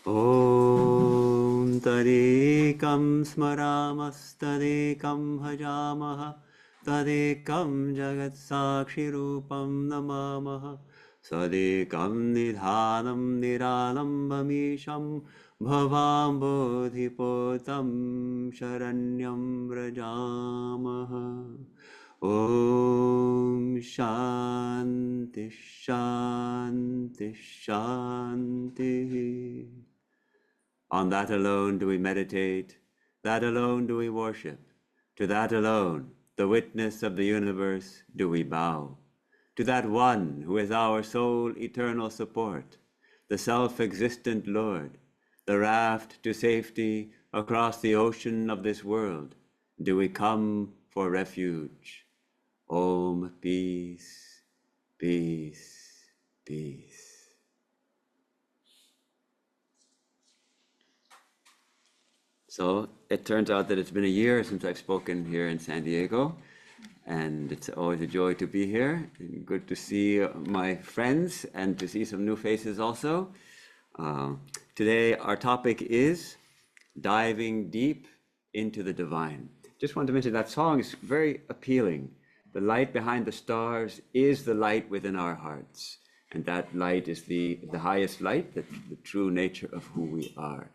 Om Tadekam Smaramasthadekam Bhajamaha Tadekam Jagat Sakshirupam Namamaha Sadekam Nidhanam Niralambamisham Bhavam Bodhipotam Sharanyam Vrajamaha. Om Shanti Shanti Shanti. On that alone do we meditate, that alone do we worship, to that alone, the witness of the universe, do we bow. To that one who is our sole eternal support, the self-existent Lord, the raft to safety across the ocean of this world, do we come for refuge. Om, peace, peace, peace. So it turns out that it's been a year since I've spoken here in San Diego, and it's always a joy to be here. Good to see my friends and to see some new faces also. Today our topic is diving deep into the divine. Just want to mention that song is very appealing. The light behind the stars is the light within our hearts, and that light is the highest light, the true nature of who we are.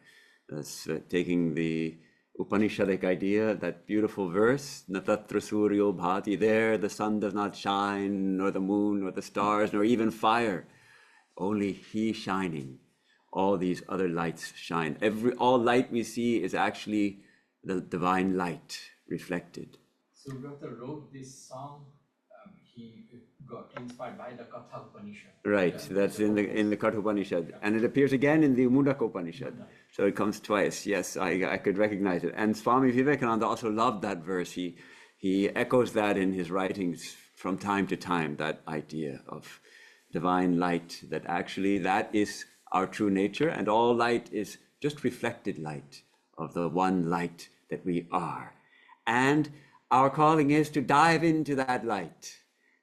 That's taking the Upanishadic idea, that beautiful verse, Natatra Suryo Bhati, there the sun does not shine, nor the moon, nor the stars, nor even fire, only he shining. All these other lights shine. All light we see is actually the divine light reflected. So Brother wrote this song, he got inspired by the Katha Upanishad. Right, that's in the Katha Upanishad, and it appears again in the Mundaka Upanishad. So it comes twice. Yes, I could recognize it. And Swami Vivekananda also loved that verse. He echoes that in his writings from time to time, that idea of divine light, that actually that is our true nature, and all light is just reflected light of the one light that we are. And our calling is to dive into that light,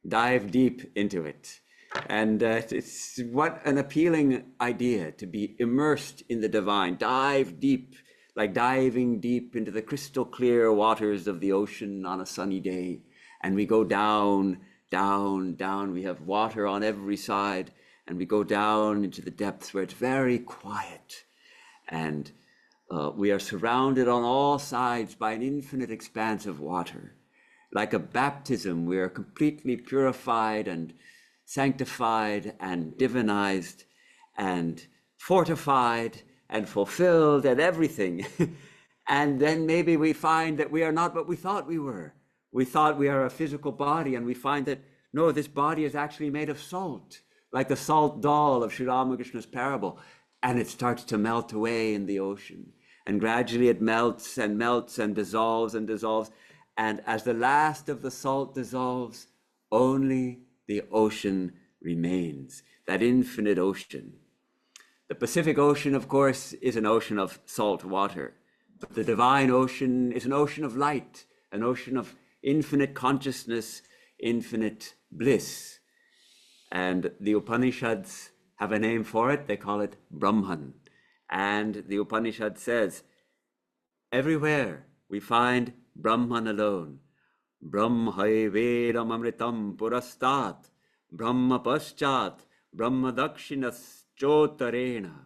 dive deep into it. And it's what an appealing idea, to be immersed in the divine, dive deep, like diving deep into the crystal clear waters of the ocean on a sunny day. And we go down, down, down. We have water on every side, and we go down into the depths where it's very quiet. And we are surrounded on all sides by an infinite expanse of water. Like a baptism, we are completely purified and sanctified and divinized and fortified and fulfilled and everything. And then maybe we find that we are not what we thought we were. We thought we are a physical body, and we find that, no, this body is actually made of salt, like the salt doll of Sri Ramakrishna's parable. And it starts to melt away in the ocean. And gradually it melts and melts and dissolves and dissolves. And as the last of the salt dissolves, only the ocean remains, that infinite ocean. The Pacific Ocean, of course, is an ocean of salt water. But the divine ocean is an ocean of light, an ocean of infinite consciousness, infinite bliss. And the Upanishads have a name for it. They call it Brahman. And the Upanishad says, everywhere we find Brahman alone. Brahmai Vedam Amritam Purastat, Brahma Paschat, Brahma Dakshinas Chotarena,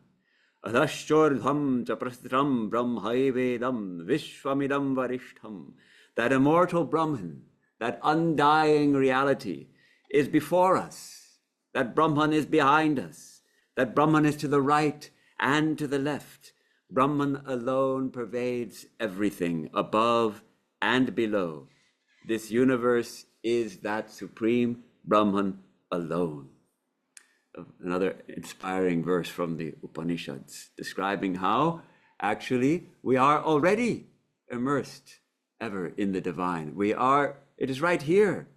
Adhashchordham Chaprastram Brahmai Vedam Vishwamidam Varishtham. That immortal Brahman, that undying reality, is before us. That Brahman is behind us. That Brahman is to the right and to the left. Brahman alone pervades everything, above and below. This universe is that supreme Brahman alone. Another inspiring verse from the Upanishads, describing how actually we are already immersed ever in the divine. It is right here.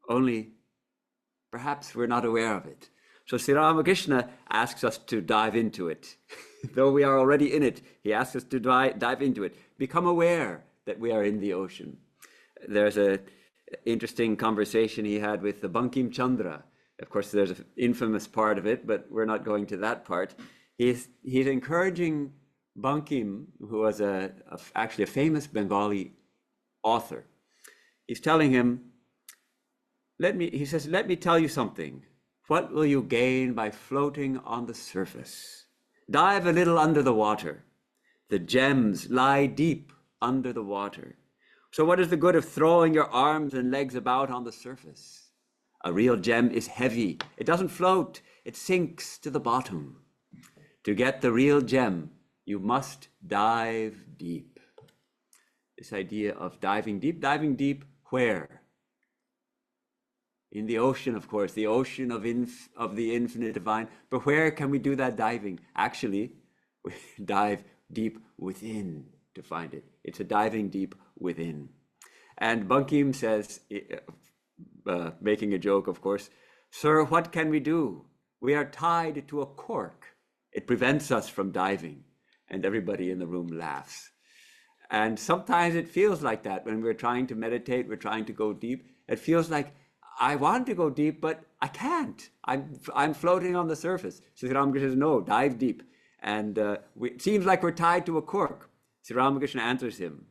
Only perhaps we're not aware of it. So Sri Ramakrishna asks us to dive into it. Though we are already in it, he asks us to dive into it. Become aware that we are in the ocean. There's an interesting conversation he had with the Bankim Chandra. Of course, there's an infamous part of it, but we're not going to that part. He's encouraging Bankim, who was actually a famous Bengali author. He's telling him, he says, let me tell you something. What will you gain by floating on the surface? Dive a little under the water. The gems lie deep under the water. So what is the good of throwing your arms and legs about on the surface? A real gem is heavy. It doesn't float. It sinks to the bottom. To get the real gem, you must dive deep. This idea of diving deep where? In the ocean, of course, the ocean of the infinite divine. But where can we do that diving? Actually, we dive deep within to find it. It's a diving deep within. And Bankim says, making a joke, of course, "Sir, what can we do? We are tied to a cork. It prevents us from diving." And everybody in the room laughs. And sometimes it feels like that when we're trying to meditate, we're trying to go deep. It feels like, I want to go deep, but I can't. I'm floating on the surface. So Sri Ramakrishna says, no, dive deep. And it seems like we're tied to a cork. Sri Ramakrishna answers him,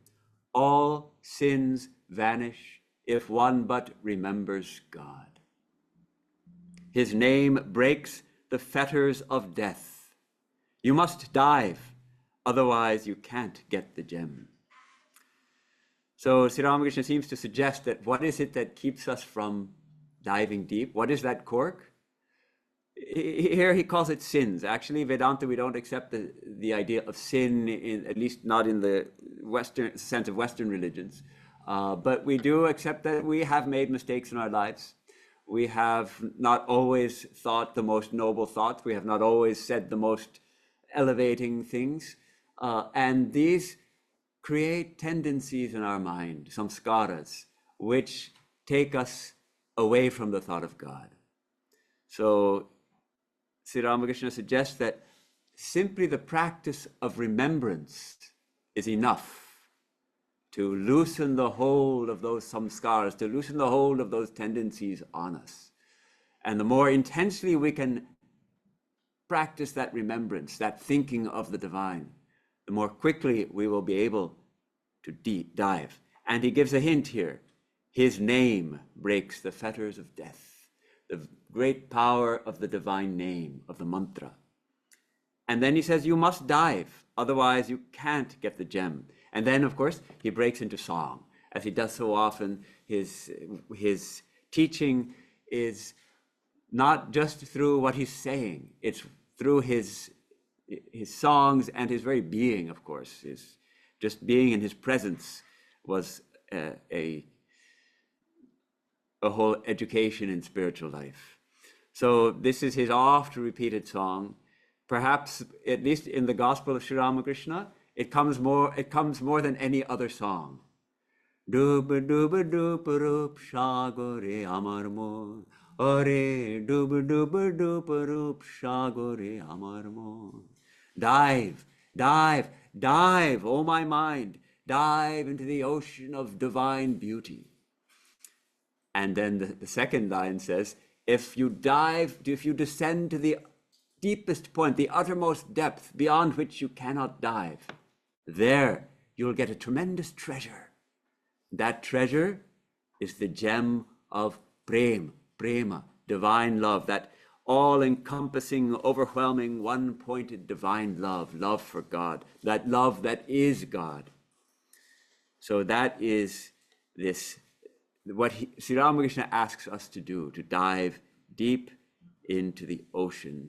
all sins vanish if one but remembers God. His name breaks the fetters of death. You must dive, otherwise you can't get the gem. So Sri Ramakrishna seems to suggest that what is it that keeps us from diving deep? What is that cork? Here he calls it sins. Actually, Vedanta, we don't accept the idea of sin, at least not in the Western sense of Western religions. But we do accept that we have made mistakes in our lives. We have not always thought the most noble thoughts. We have not always said the most elevating things. And these create tendencies in our mind, samskaras, which take us away from the thought of God. So Sri Ramakrishna suggests that simply the practice of remembrance is enough to loosen the hold of those samskaras, to loosen the hold of those tendencies on us. And the more intensely we can practice that remembrance, that thinking of the divine, the more quickly we will be able to dive. And he gives a hint here. His name breaks the fetters of death, the great power of the divine name, of the mantra. And then he says, you must dive, otherwise you can't get the gem. And then, of course, he breaks into song. As he does so often, his teaching is not just through what he's saying, it's through his songs and his very being, of course. Just being in his presence was a whole education in spiritual life. So this is his oft-repeated song. Perhaps, at least in the Gospel of Sri Ramakrishna, it comes more than any other song. Duba duba dupa rup shagore amar mo. Ore duba duba dupa rup shagore amar mo. Dive, dive, dive, oh my mind, dive into the ocean of divine beauty. And then the second line says, if you descend to the deepest point, the uttermost depth beyond which you cannot dive, there you'll get a tremendous treasure. That treasure is the gem of prema, divine love, that all-encompassing, overwhelming, one-pointed divine love for God, that love that is God. So that is what Sri Ramakrishna asks us to do, to dive deep into the ocean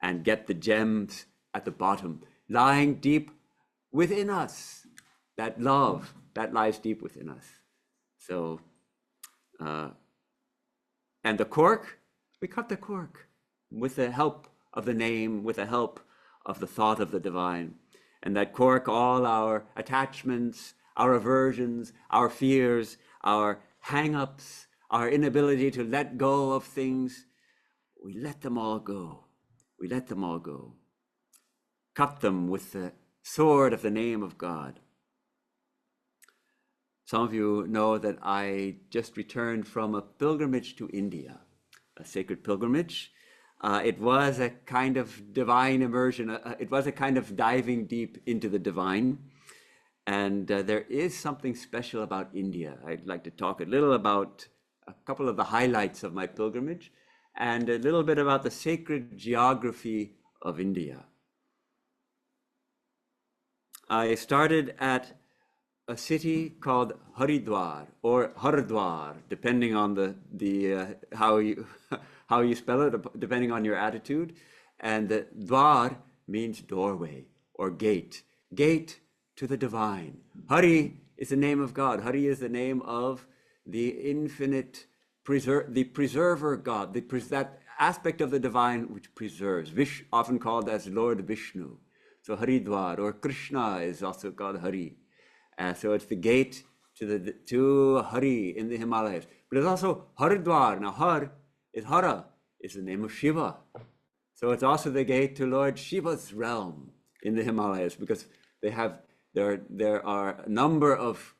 and get the gems at the bottom, lying deep within us, that love that lies deep within us. So, and the cork, we cut the cork with the help of the name, with the help of the thought of the divine. And that cork, all our attachments, our aversions, our fears, our hang-ups, our inability to let go of things, we let them all go. We let them all go. Cut them with the sword of the name of God. Some of you know that I just returned from a pilgrimage to India, a sacred pilgrimage. It was a kind of divine immersion. It was a kind of diving deep into the divine. And there is something special about India. I'd like to talk a little about a couple of the highlights of my pilgrimage and a little bit about the sacred geography of India. I started at a city called Haridwar or Hardwar, depending on how you spell it, depending on your attitude. And the dwar means doorway or gate, gate to the divine. Hari is the name of God. Hari is the name of the infinite the preserver God, that aspect of the divine which preserves, often called as Lord Vishnu. So Haridwar or Krishna is also called Hari. So it's the gate to Hari in the Himalayas. But it's also Haridwar. Now Hara is the name of Shiva. So it's also the gate to Lord Shiva's realm in the Himalayas, because there are a number of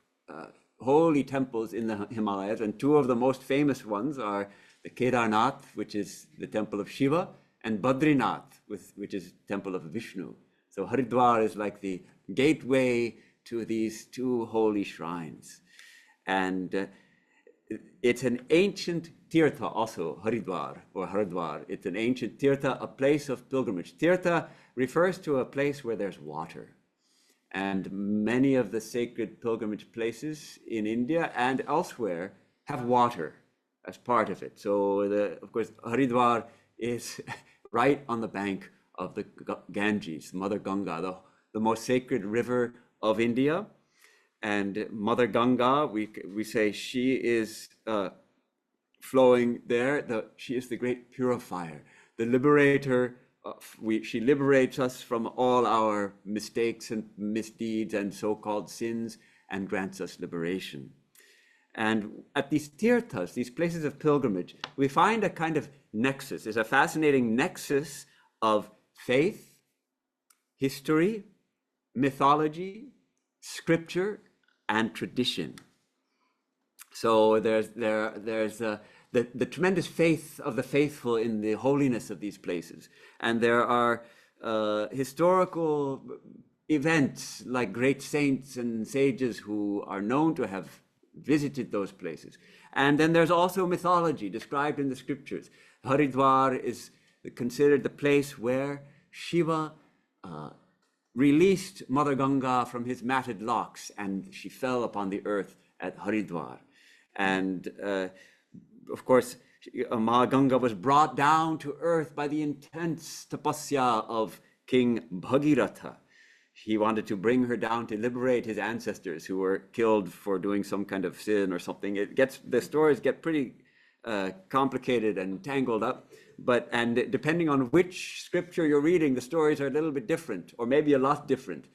holy temples in the Himalayas, and two of the most famous ones are the Kedarnath, which is the temple of Shiva, and Badrinath, which is the temple of Vishnu. So Haridwar is like the gateway to these two holy shrines. And it's an ancient tirtha also, Haridwar or Haridwar. It's an ancient tirtha, a place of pilgrimage. Tirtha refers to a place where there's water. And many of the sacred pilgrimage places in India and elsewhere have water as part of it. So, of course, Haridwar is right on the bank of the Ganges, Mother Ganga, the most sacred river of India. And Mother Ganga, we say she is flowing there. She is the great purifier, the liberator. She liberates us from all our mistakes and misdeeds and so-called sins and grants us liberation. And at these tirthas, these places of pilgrimage, we find a kind of nexus. There's a fascinating nexus of faith, history, mythology, scripture, and tradition. So there's the tremendous faith of the faithful in the holiness of these places. And there are historical events like great saints and sages who are known to have visited those places. And then there's also mythology described in the scriptures. Haridwar is considered the place where Shiva released Mother Ganga from his matted locks, and she fell upon the earth at Haridwar. And of course, Mahaganga was brought down to earth by the intense tapasya of King Bhagiratha. He wanted to bring her down to liberate his ancestors who were killed for doing some kind of sin or something. The stories get pretty complicated and tangled up. And depending on which scripture you're reading, the stories are a little bit different, or maybe a lot different.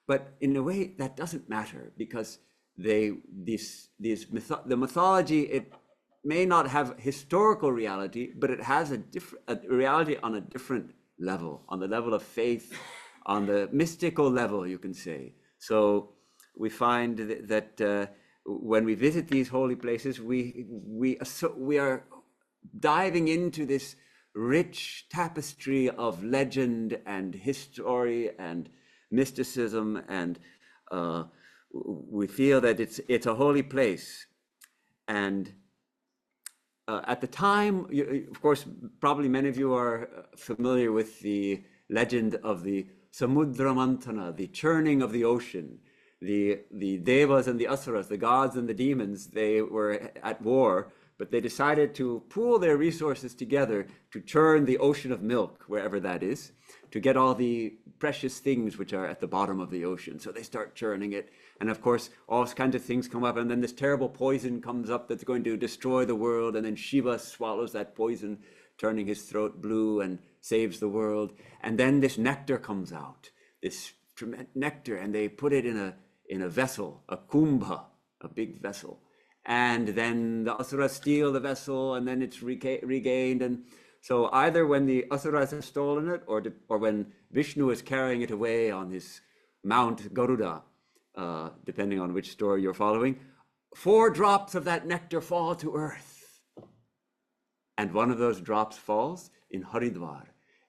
But in a way, that doesn't matter, because the mythology, it may not have historical reality, but it has a reality on a different level, on the level of faith, on the mystical level, you can say. So we find that when we visit these holy places, we are diving into this rich tapestry of legend and history and mysticism, and we feel that it's a holy place. And at the time, of course, probably many of you are familiar with the legend of the Samudra Mantana, the churning of the ocean. The Devas and the Asuras, the gods and the demons, they were at war, but they decided to pool their resources together to churn the ocean of milk, wherever that is, to get all the precious things which are at the bottom of the ocean. So they start churning it. And of course, all kinds of things come up, and then this terrible poison comes up that's going to destroy the world, and then Shiva swallows that poison, turning his throat blue, and saves the world. And then this nectar comes out, this nectar, and they put it in a vessel, a kumbha, a big vessel. And then the Asuras steal the vessel, and then it's regained. And so either when the Asuras have stolen it, or when Vishnu is carrying it away on his Mount Garuda, depending on which story you're following, 4 drops of that nectar fall to earth. And one of those drops falls in Haridwar,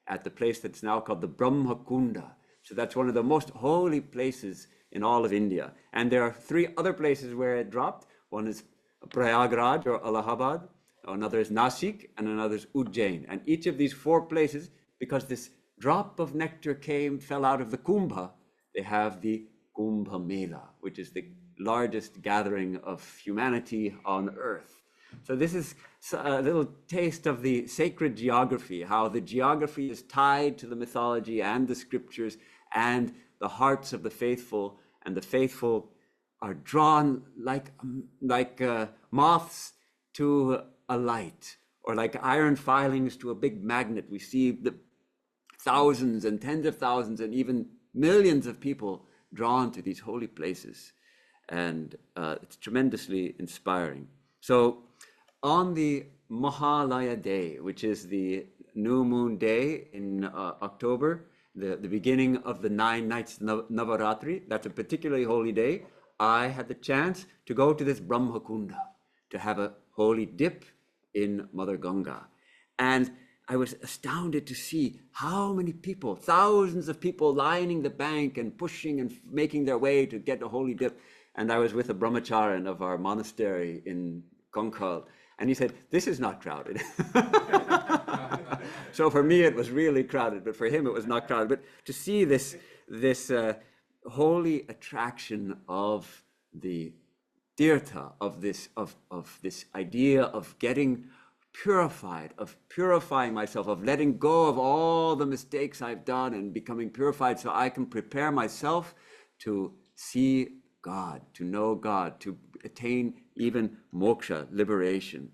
at the place that's now called the Brahma Kunda. So that's one of the most holy places in all of India. And there are 3 other places where it dropped. One is Prayagraj or Allahabad, another is Nasik, and another is Ujjain. And each of these 4 places, because this drop of nectar fell out of the Kumbha, they have the Kumbha Mela, which is the largest gathering of humanity on earth. So this is a little taste of the sacred geography, how the geography is tied to the mythology and the scriptures and the hearts of the faithful, and the faithful are drawn like moths to a light, or like iron filings to a big magnet. We see the thousands and tens of thousands and even millions of people drawn to these holy places. And it's tremendously inspiring. So on the Mahalaya day, which is the new moon day in October, the beginning of the 9 nights Navaratri, that's a particularly holy day, I had the chance to go to this Brahma Kunda to have a holy dip in Mother Ganga. And I was astounded to see how many people, thousands of people lining the bank and pushing and making their way to get a holy dip. And I was with a brahmacharan of our monastery in Konkhal, and he said, "This is not crowded." So for me, it was really crowded, but for him, it was not crowded. But to see this holy attraction of the tirtha, of this idea of getting purified, of purifying myself, of letting go of all the mistakes I've done and becoming purified so I can prepare myself to see God, to know God, to attain even moksha, liberation.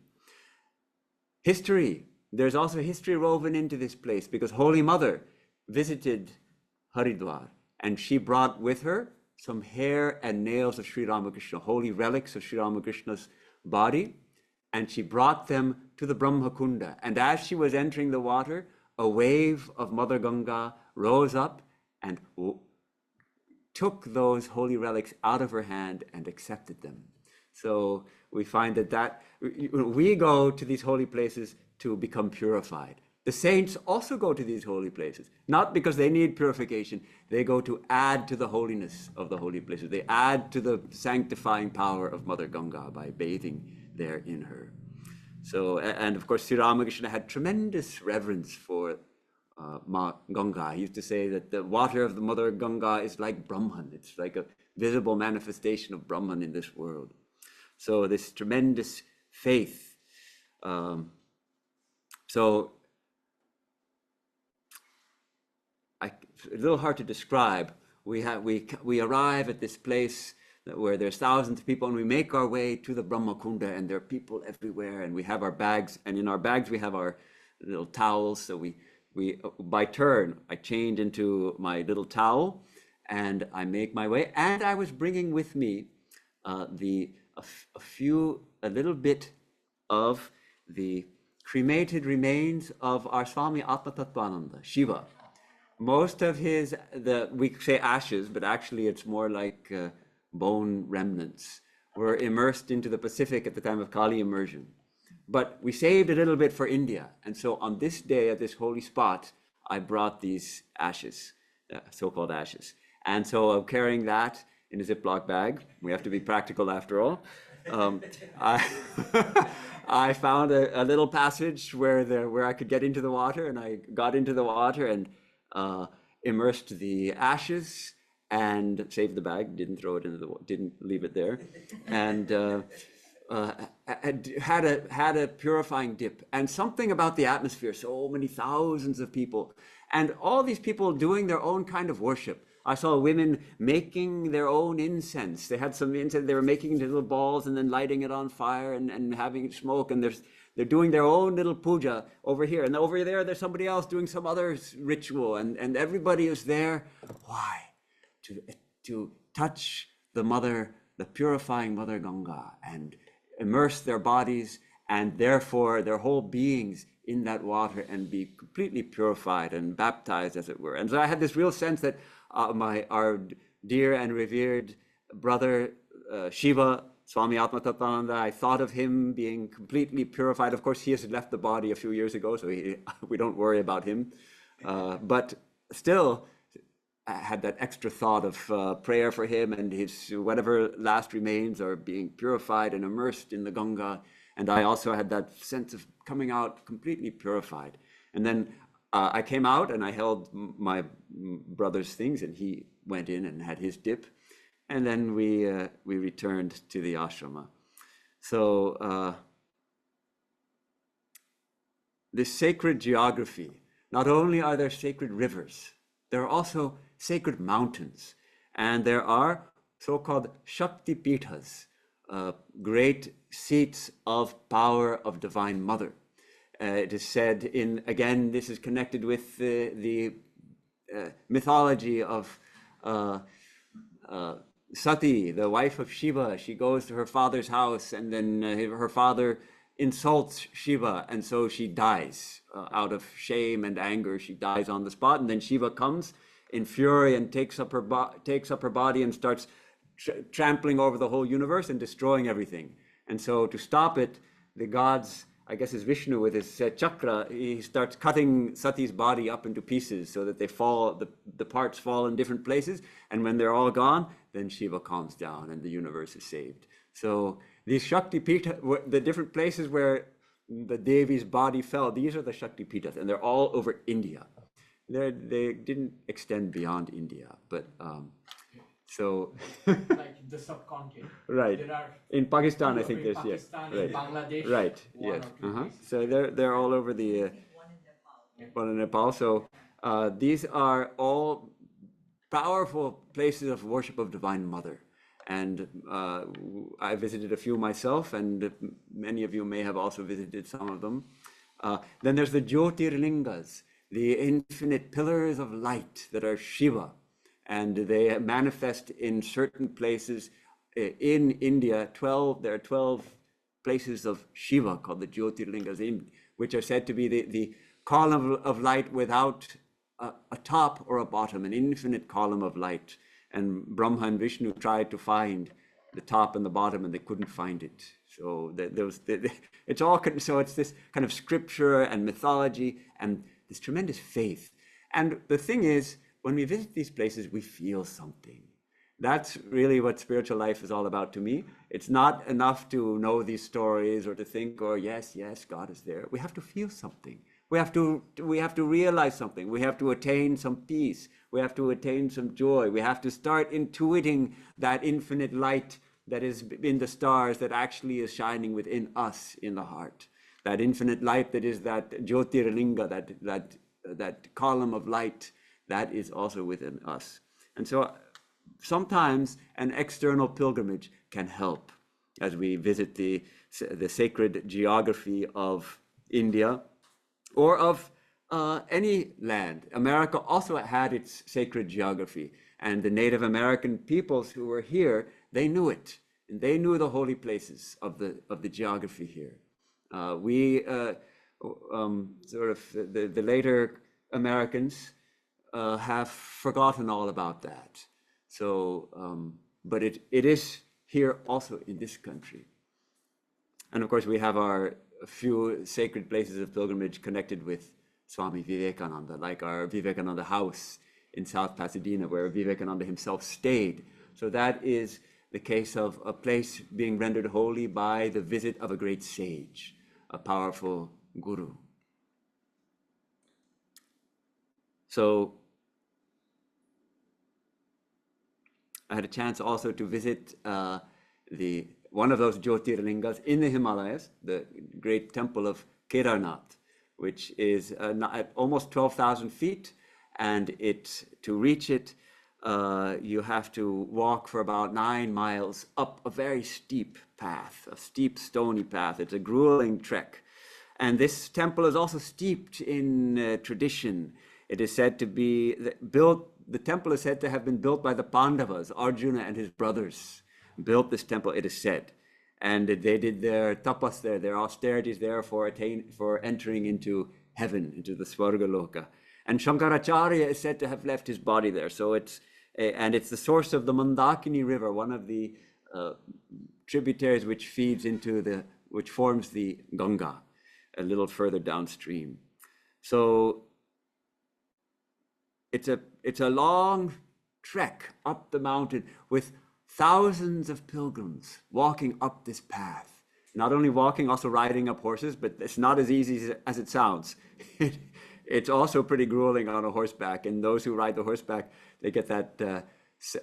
History. There's also history woven into this place, because Holy Mother visited Haridwar, and she brought with her some hair and nails of Sri Ramakrishna, holy relics of Sri Ramakrishna's body, and she brought them to the Brahma Kunda. And as she was entering the water, a wave of Mother Ganga rose up and took those holy relics out of her hand and accepted them. So we find that we go to these holy places to become purified. The saints also go to these holy places, not because they need purification. They go to add to the holiness of the holy places. They add to the sanctifying power of Mother Ganga by bathing there in her. So, and of course, Sri Ramakrishna had tremendous reverence for Ma Ganga. He used to say that the water of the Mother Ganga is like Brahman. It's like a visible manifestation of Brahman in this world. So this tremendous faith. So it's a little hard to describe. We arrive at this place where there's thousands of people, and we make our way to the Brahma Kunda, and there are people everywhere, and we have our bags, and in our bags we have our little towels. So we by turn, I change into my little towel, and I make my way. And I was bringing with me a little bit of the cremated remains of our Swami Atmatattvananda, Shiva. Most of we say ashes, but actually it's more like bone remnants, were immersed into the Pacific at the time of Kali immersion. But we saved a little bit for India. And so on this day at this holy spot, I brought these ashes, so-called ashes. And so I'm carrying that in a Ziploc bag. We have to be practical after all. I found a little passage where I could get into the water, and I got into the water and immersed the ashes and saved the bag, didn't throw it into the water, didn't leave it there, and had a purifying dip. And something about the atmosphere, so many thousands of people, and all these people doing their own kind of worship. I saw women making their own incense. They had some incense, they were making little balls and then lighting it on fire and having it smoke, and they're doing their own little puja over here. And over there, there's somebody else doing some other ritual, and everybody is there. Why? To touch the mother, the purifying Mother Ganga, and immerse their bodies and therefore their whole beings in that water and be completely purified and baptized, as it were. And so I had this real sense that our dear and revered brother Shiva Swami Atmatattvananda, I thought of him being completely purified. Of course, he has left the body a few years ago, so we don't worry about him. But still, I had that extra thought of prayer for him, and his whatever last remains are being purified and immersed in the Ganga. And I also had that sense of coming out completely purified. And then I came out and I held my brother's things, and he went in and had his dip. And then we returned to the ashrama. So this sacred geography, not only are there sacred rivers, there are also sacred mountains, and there are so-called Shakti Pithas, great seats of power of Divine Mother. It is said again, this is connected with the mythology of Sati, the wife of Shiva. She goes to her father's house, and then her father insults Shiva, and so she dies out of shame and anger. She dies on the spot, and then Shiva comes in fury and takes up her body and starts trampling over the whole universe and destroying everything. And so to stop it, the gods, I guess it's Vishnu with his chakra, he starts cutting Sati's body up into pieces so that they fall, the parts fall in different places. And when they're all gone, then Shiva calms down and the universe is saved. So these Shakti Pita, the different places where the Devi's body fell, these are the Shakti Pitas, and they're all over India. They didn't extend beyond India, but so like the subcontinent. right. There are in Pakistan, I think there's Pakistan, right. in Bangladesh. Right. Yes. So they're all over the one in Nepal. So these are all powerful places of worship of Divine Mother. And I visited a few myself, and many of you may have also visited some of them. Then there's the Jyotirlingas, the infinite pillars of light that are Shiva, and they manifest in certain places in India. There are 12 places of Shiva called the Jyotirlingas, which are said to be the column of light without a top or a bottom, an infinite column of light. And Brahma and Vishnu tried to find the top and the bottom, and they couldn't find it. So it's this kind of scripture and mythology and this tremendous faith. And the thing is, when we visit these places, we feel something. That's really what spiritual life is all about to me. It's not enough to know these stories or to think, yes, God is there. We have to feel something. We have to realize something. We have to attain some peace. We have to attain some joy. We have to start intuiting that infinite light that is in the stars that actually is shining within us in the heart. That infinite light that is that Jyotirlinga, that column of light, that is also within us. And so sometimes an external pilgrimage can help as we visit the sacred geography of India or of any land. America also had its sacred geography, and the Native American peoples who were here, they knew it, and they knew the holy places of the geography here. The later Americans have forgotten all about that. So, but it is here also in this country. And of course, we have a few sacred places of pilgrimage connected with Swami Vivekananda, like our Vivekananda house in South Pasadena, where Vivekananda himself stayed. So that is the case of a place being rendered holy by the visit of a great sage, a powerful guru. So I had a chance also to visit one of those Jyotirlingas in the Himalayas, the great temple of Kedarnath, which is at almost 12,000 feet, and to reach it, you have to walk for about 9 miles up a very steep path, a steep stony path. It's a grueling trek. And this temple is also steeped in tradition. It is said to be the temple is said to have been built by the Pandavas. Arjuna and his brothers built this temple, it is said. And they did their tapas there, their austerities there for entering into heaven, into the Svargaloka. And Shankaracharya is said to have left his body there. So it's the source of the Mandakini River, one of the tributaries which feeds into which forms the Ganga a little further downstream. So it's a long trek up the mountain with thousands of pilgrims walking up this path. Not only walking, also riding up horses, but it's not as easy as it sounds. It's also pretty grueling on a horseback, and those who ride the horseback, they get that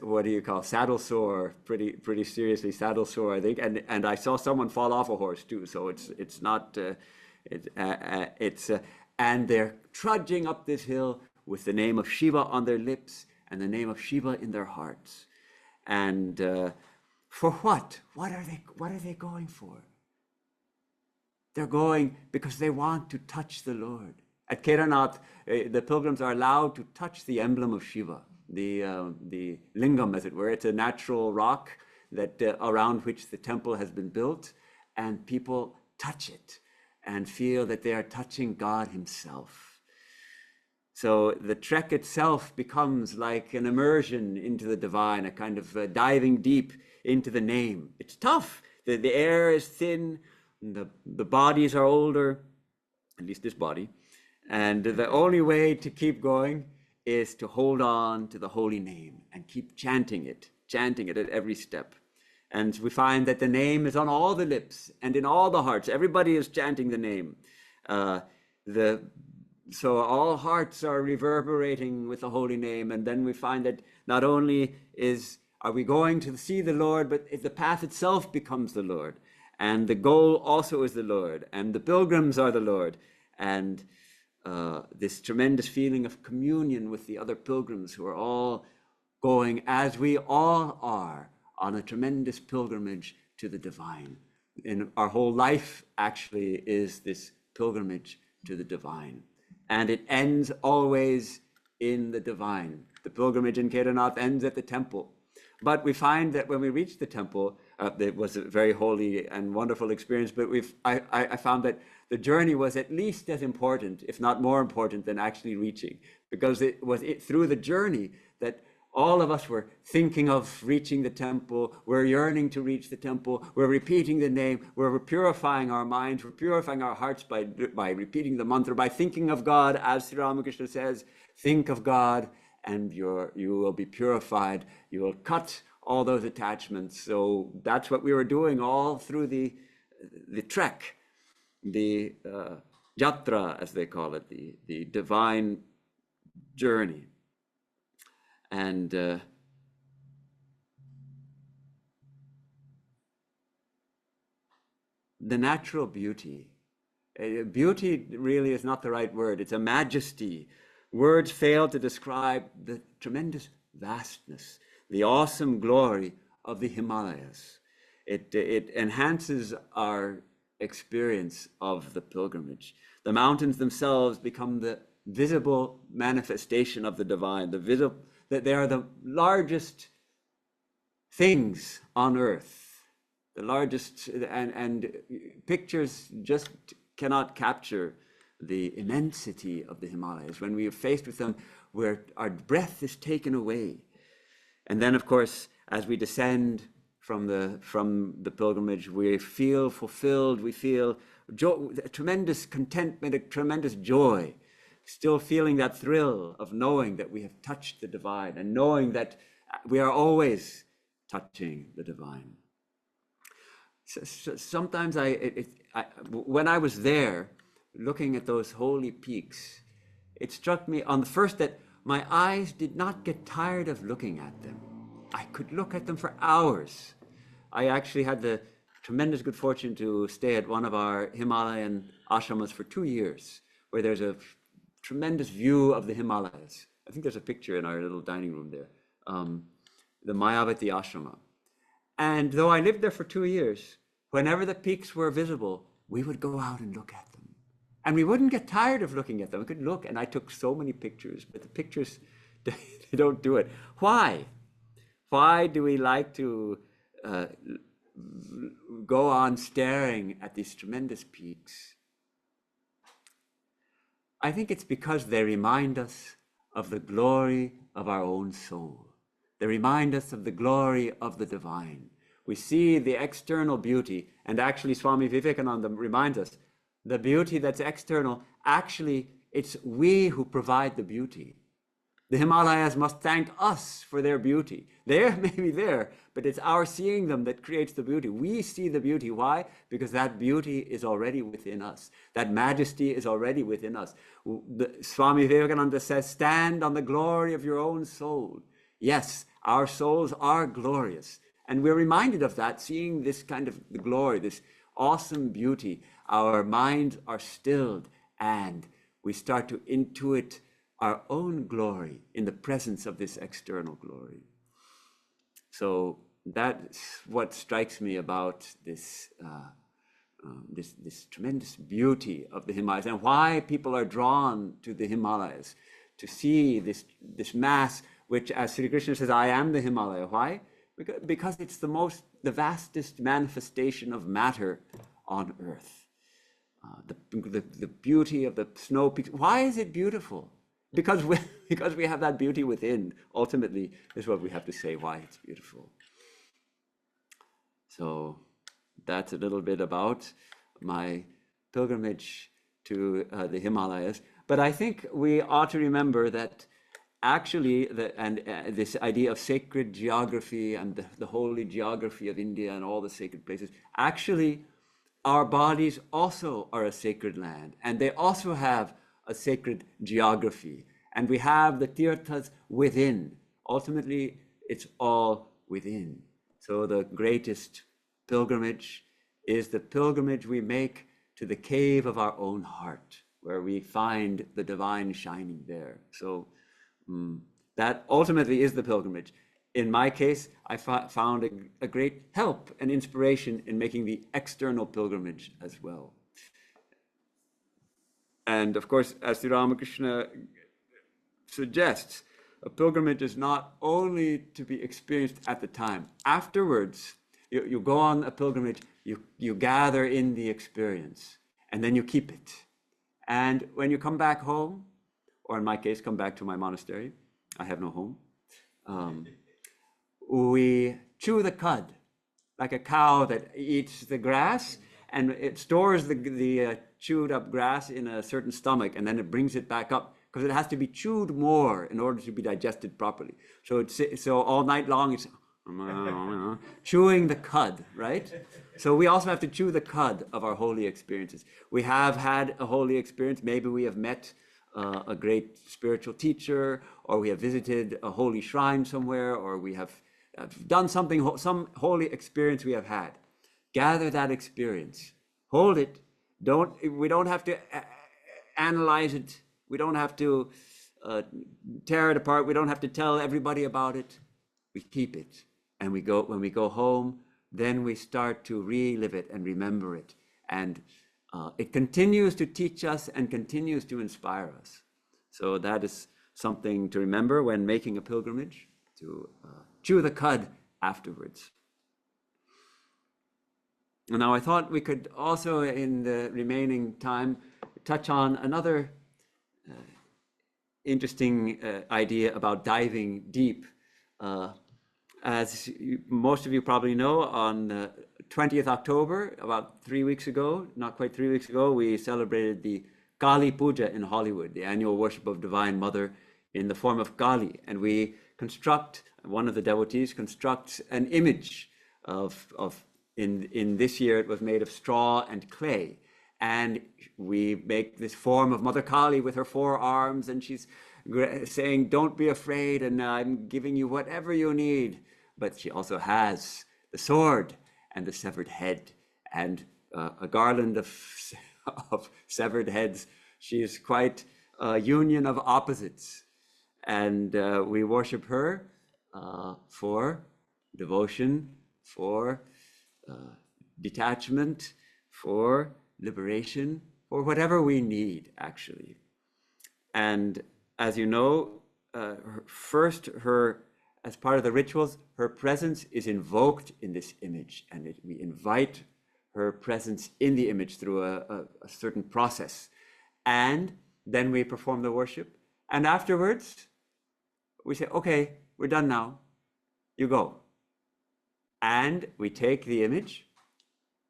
what do you call, saddle sore, pretty seriously saddle sore, I think. And I saw someone fall off a horse too, so it's not and they're trudging up this hill with the name of Shiva on their lips and the name of Shiva in their hearts. And for what? What are they going for? They're going because they want to touch the Lord. At Kedarnath, the pilgrims are allowed to touch the emblem of Shiva, the lingam, as it were. It's a natural rock that around which the temple has been built, and people touch it and feel that they are touching God himself. So the trek itself becomes like an immersion into the divine, a kind of diving deep into the name. It's tough. The air is thin, the bodies are older, at least this body. And the only way to keep going is to hold on to the holy name and keep chanting it at every step. And we find that the name is on all the lips and in all the hearts. Everybody is chanting the name. So all hearts are reverberating with the holy name. And then we find that not only are we going to see the Lord, but the path itself becomes the Lord. And the goal also is the Lord. And the pilgrims are the Lord. And this tremendous feeling of communion with the other pilgrims who are all going, as we all are, on a tremendous pilgrimage to the divine. And our whole life actually is this pilgrimage to the divine. And it ends always in the divine. The pilgrimage in Kedarnath ends at the temple. But we find that when we reach the temple, it was a very holy and wonderful experience, but I found that the journey was at least as important, if not more important, than actually reaching, because it was through the journey that all of us were thinking of reaching the temple. We're yearning to reach the temple. We're repeating the name. We're purifying our minds. We're purifying our hearts by repeating the mantra, by thinking of God, as Sri Ramakrishna says, think of God and you will be purified. You will cut all those attachments. So that's what we were doing all through the trek, the jatra, as they call it, the divine journey. And the natural beauty. Beauty really is not the right word. It's a majesty. Words fail to describe the tremendous vastness, the awesome glory of the Himalayas. It enhances our experience of the pilgrimage. The mountains themselves become the visible manifestation of the divine, that they are the largest things on earth, the largest, and pictures just cannot capture the immensity of the Himalayas. When we are faced with them, where our breath is taken away. And then, of course, as we descend from the pilgrimage, we feel fulfilled, we feel a tremendous contentment, a tremendous joy, still feeling that thrill of knowing that we have touched the divine and knowing that we are always touching the divine. So sometimes when I was there looking at those holy peaks, it struck me on the first that my eyes did not get tired of looking at them. I could look at them for hours. I actually had the tremendous good fortune to stay at one of our Himalayan ashramas for 2 years, where there's a tremendous view of the Himalayas. I think there's a picture in our little dining room there, the Mayavati ashrama. And though I lived there for 2 years, whenever the peaks were visible, we would go out and look at them. And we wouldn't get tired of looking at them. We could look, and I took so many pictures, but the pictures, they don't do it. Why? Why do we like to go on staring at these tremendous peaks? I think it's because they remind us of the glory of our own soul. They remind us of the glory of the divine. We see the external beauty, and actually Swami Vivekananda reminds us, the beauty that's external, actually it's we who provide the beauty. The Himalayas must thank us for their beauty. They're maybe there, but it's our seeing them that creates the beauty. We see the beauty. Why? Because that beauty is already within us. That majesty is already within us. Swami Vivekananda says, stand on the glory of your own soul. Yes, our souls are glorious. And we're reminded of that, seeing this kind of glory, this awesome beauty. Our minds are stilled and we start to intuit our own glory in the presence of this external glory. So that's what strikes me about this, this tremendous beauty of the Himalayas, and why people are drawn to the Himalayas, to see this mass, which, as Sri Krishna says, I am the Himalaya. Why? Because it's the vastest manifestation of matter on earth. The beauty of the snow peaks. Why is it beautiful? Because we have that beauty within, ultimately, is what we have to say why it's beautiful. So that's a little bit about my pilgrimage to the Himalayas. But I think we ought to remember that actually, this idea of sacred geography and the holy geography of India and all the sacred places, actually, our bodies also are a sacred land, and they also have a sacred geography, and we have the tirthas within. Ultimately, it's all within. So the greatest pilgrimage is the pilgrimage we make to the cave of our own heart, where we find the divine shining there. So that ultimately is the pilgrimage. In my case, I found a great help and inspiration in making the external pilgrimage as well. And of course, as Sri Ramakrishna suggests, a pilgrimage is not only to be experienced at the time. Afterwards, you go on a pilgrimage, you gather in the experience, and then you keep it. And when you come back home, or in my case, come back to my monastery, I have no home, we chew the cud, like a cow that eats the grass, and it stores the chewed up grass in a certain stomach, and then it brings it back up because it has to be chewed more in order to be digested properly. So all night long it's chewing the cud, right? So we also have to chew the cud of our holy experiences. We have had a holy experience. Maybe we have met a great spiritual teacher, or we have visited a holy shrine somewhere, or we have done something, some holy experience we have had. Gather that experience, hold it. We don't have to analyze it. We don't have to tear it apart. We don't have to tell everybody about it. We keep it, and when we go home, then we start to relive it and remember it, and it continues to teach us and continues to inspire us. So that is something to remember when making a pilgrimage, to chew the cud afterwards. Now, I thought we could also, in the remaining time, touch on another interesting idea about diving deep. As most of you probably know, on 20th October, about 3 weeks ago, not quite 3 weeks ago, we celebrated the Kali Puja in Hollywood, the annual worship of Divine Mother in the form of Kali. And we one of the devotees constructs an image in this year, it was made of straw and clay. And we make this form of Mother Kali with her 4 arms, and she's saying, don't be afraid, and I'm giving you whatever you need. But she also has the sword and the severed head and a garland of severed heads. She is quite a union of opposites. And we worship her for devotion, for detachment, for liberation, for whatever we need, actually. And as you know, as part of the rituals, her presence is invoked in this image, and we invite her presence in the image through a certain process. And then we perform the worship. And afterwards, we say, okay, we're done now. You go. And we take the image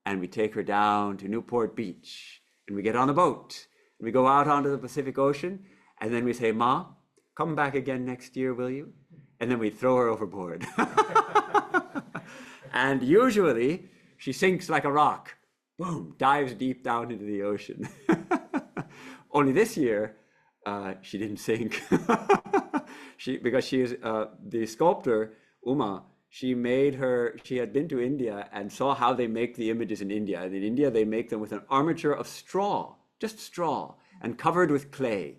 and we take her down to Newport Beach, and we get on a boat and we go out onto the Pacific Ocean, and then we say, Ma, come back again next year, will you? And then we throw her overboard. And usually she sinks like a rock, boom, dives deep down into the ocean. Only this year, she didn't sink. Because she is the sculptor, Uma, she had been to India and saw how they make the images in India. And in India, they make them with an armature of straw, just straw, and covered with clay,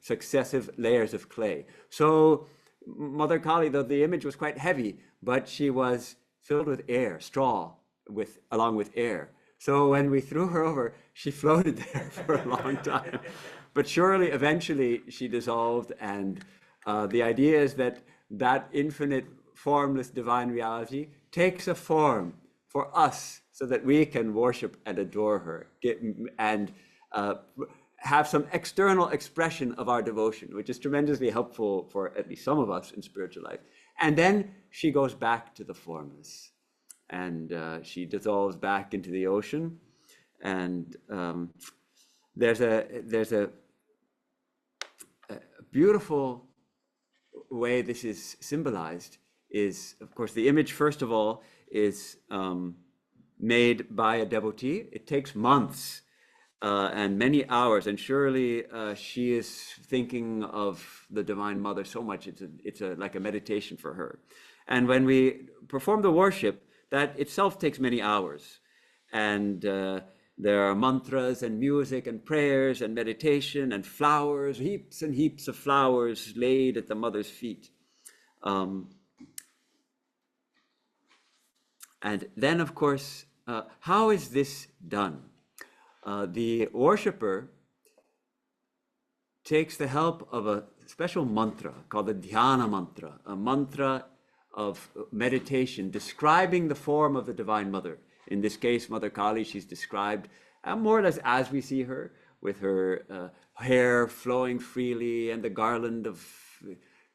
successive layers of clay. So Mother Kali, though the image was quite heavy, but she was filled with air, straw, along with air. So when we threw her over, she floated there for a long time. But surely, eventually, she dissolved. And the idea is that infinite, formless divine reality takes a form for us so that we can worship and adore her and have some external expression of our devotion, which is tremendously helpful for at least some of us in spiritual life. And then she goes back to the formless, and she dissolves back into the ocean. And there's a beautiful way this is symbolized is, of course, the image, first of all, is made by a devotee. It takes months and many hours, and surely she is thinking of the Divine Mother so much. It's like a meditation for her. And when we perform the worship, that itself takes many hours. And there are mantras and music and prayers and meditation and flowers, heaps and heaps of flowers laid at the Mother's feet. And then, of course, how is this done? The worshipper takes the help of a special mantra called the dhyana mantra, a mantra of meditation describing the form of the Divine Mother. In this case, Mother Kali, she's described more or less as we see her, with her hair flowing freely and the garland of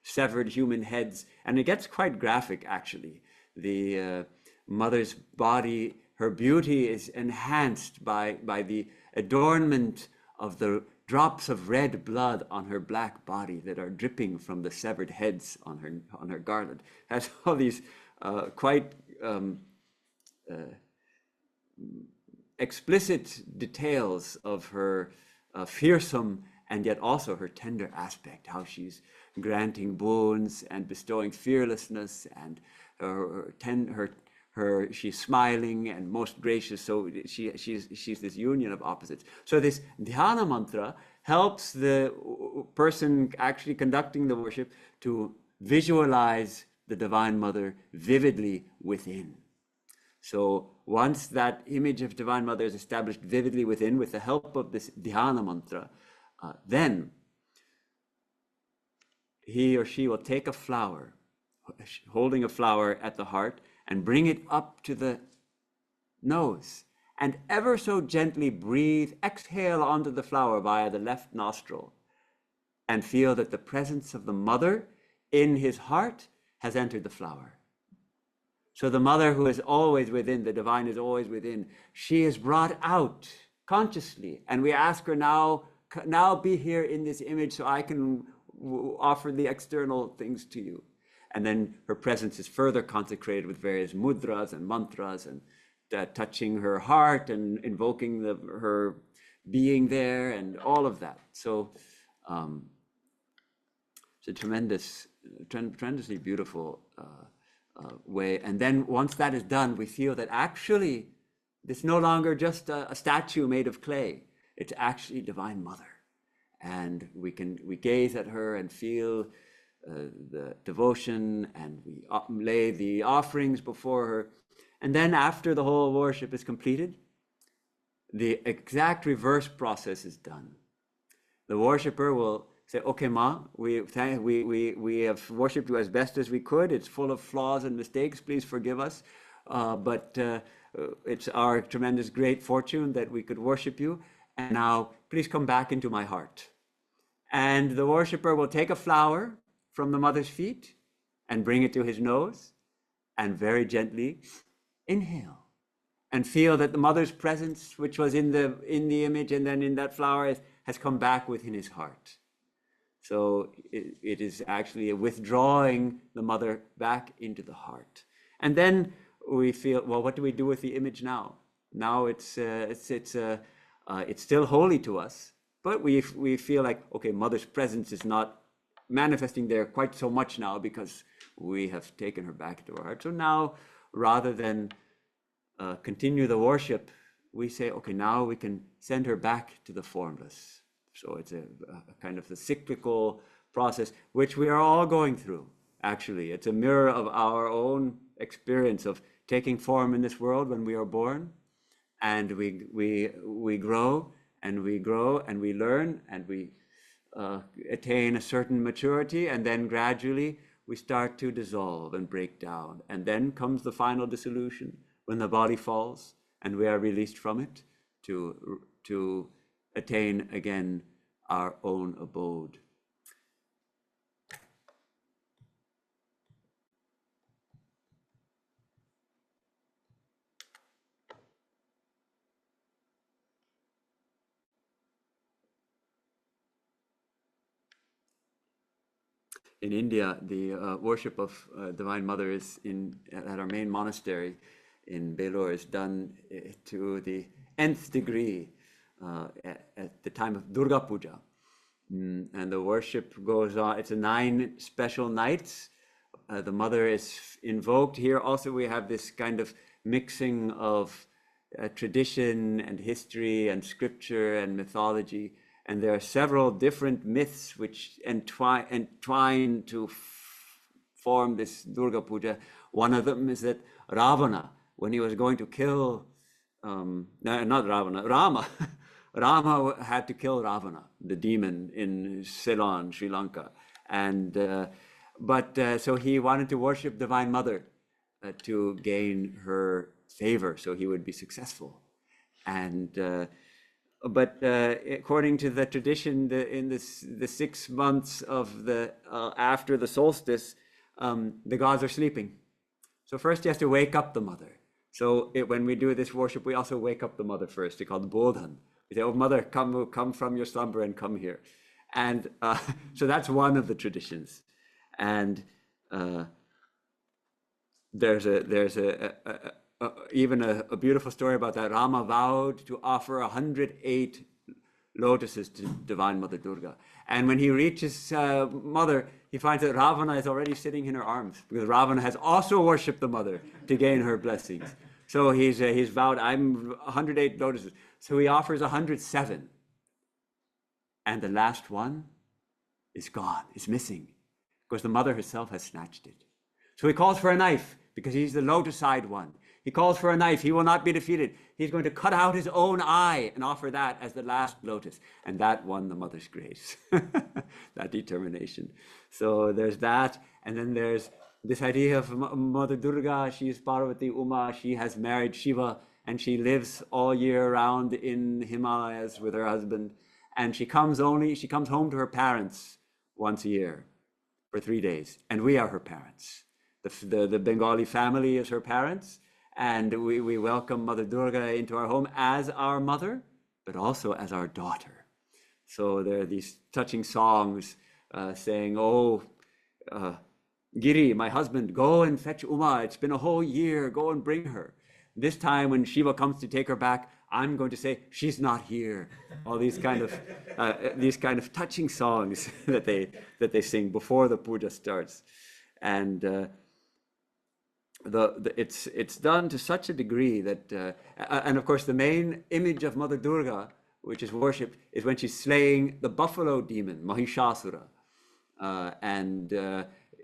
severed human heads. And it gets quite graphic, actually. The Mother's body, her beauty is enhanced by the adornment of the drops of red blood on her black body that are dripping from the severed heads on her garland. Has all these quite explicit details of her fearsome and yet also her tender aspect, how she's granting boons and bestowing fearlessness, and she's smiling and most gracious. So she's this union of opposites. So this dhyana mantra helps the person actually conducting the worship to visualize the Divine Mother vividly within. So once that image of Divine Mother is established vividly within with the help of this dhyana mantra, then he or she will take a flower, holding a flower at the heart, and bring it up to the nose, and ever so gently breathe, exhale onto the flower via the left nostril, and feel that the presence of the Mother in his heart has entered the flower. So the Mother, who is always within, the divine is always within, she is brought out consciously, and we ask her now be here in this image so I can offer the external things to you. And then her presence is further consecrated with various mudras and mantras, and touching her heart and invoking her being there and all of that. So it's a tremendously beautiful way. And then once that is done, we feel that actually it's no longer just a statue made of clay. It's actually Divine Mother. And we gaze at her and feel the devotion, and we lay the offerings before her. And then after the whole worship is completed, the exact reverse process is done. The worshipper will say, okay, Ma, we have worshipped you as best as we could. It's full of flaws and mistakes. Please forgive us. But it's our tremendous great fortune that we could worship you. And now please come back into my heart. And the worshipper will take a flower from the Mother's feet and bring it to his nose, and very gently inhale. And feel that the mother's presence, which was in the image and then in that flower, has come back within his heart. So it is actually a withdrawing the mother back into the heart. And then we feel, well, what do we do with the image now? Now it's still holy to us, but we feel like, okay, mother's presence is not manifesting there quite so much now because we have taken her back to our heart. So now, rather than continue the worship, we say, okay, now we can send her back to the formless. So it's a kind of the cyclical process, which we are all going through, actually. It's a mirror of our own experience of taking form in this world when we are born, and we grow, and we grow, and we learn, and we attain a certain maturity, and then gradually we start to dissolve and break down. And then comes the final dissolution, when the body falls and we are released from it to attain again our own abode. In India, the worship of Divine Mother is at our main monastery in Belur is done to the nth degree at the time of Durga Puja. And the worship goes on. It's 9 special nights. The mother is invoked. Here also we have this kind of mixing of tradition and history and scripture and mythology. And there are several different myths which entwine to form this Durga Puja. One of them is that Ravana, when he was going to kill, not Ravana, Rama, Rama had to kill Ravana, the demon in Ceylon, Sri Lanka. And, so he wanted to worship Divine Mother to gain her favor, so he would be successful. And, according to the tradition, in the 6 months of after the solstice, the gods are sleeping. So first he has to wake up the mother. So when we do this worship, we also wake up the mother first. It's called Bodhan. We say, "Oh, mother, come from your slumber and come here." And so that's one of the traditions. And there's even a beautiful story about that. Rama vowed to offer 108 lotuses to Divine Mother Durga. And when he reaches mother, he finds that Ravana is already sitting in her arms, because Ravana has also worshipped the mother to gain her blessings. So he's vowed, I'm 108 lotuses. So he offers 107. And the last one is gone, is missing, because the mother herself has snatched it. So he calls for a knife, because he's the lotus-eyed one. He calls for a knife. He will not be defeated. He's going to cut out his own eye and offer that as the last lotus. And that won the mother's grace, that determination. So there's that. And then there's this idea of Mother Durga. She is Parvati Uma. She has married Shiva, and she lives all year round in the Himalayas with her husband. And she comes home to her parents once a year for 3 days. And we are her parents. The Bengali family is her parents. And we welcome Mother Durga into our home as our mother, but also as our daughter. So there are these touching songs saying, "Oh, Giri, my husband, go and fetch Uma. It's been a whole year. Go and bring her. This time when Shiva comes to take her back, I'm going to say, she's not here." All these kind of touching songs that they sing before the puja starts. And it's done to such a degree that, and of course the main image of Mother Durga, which is worshipped, is when she's slaying the buffalo demon, Mahishasura.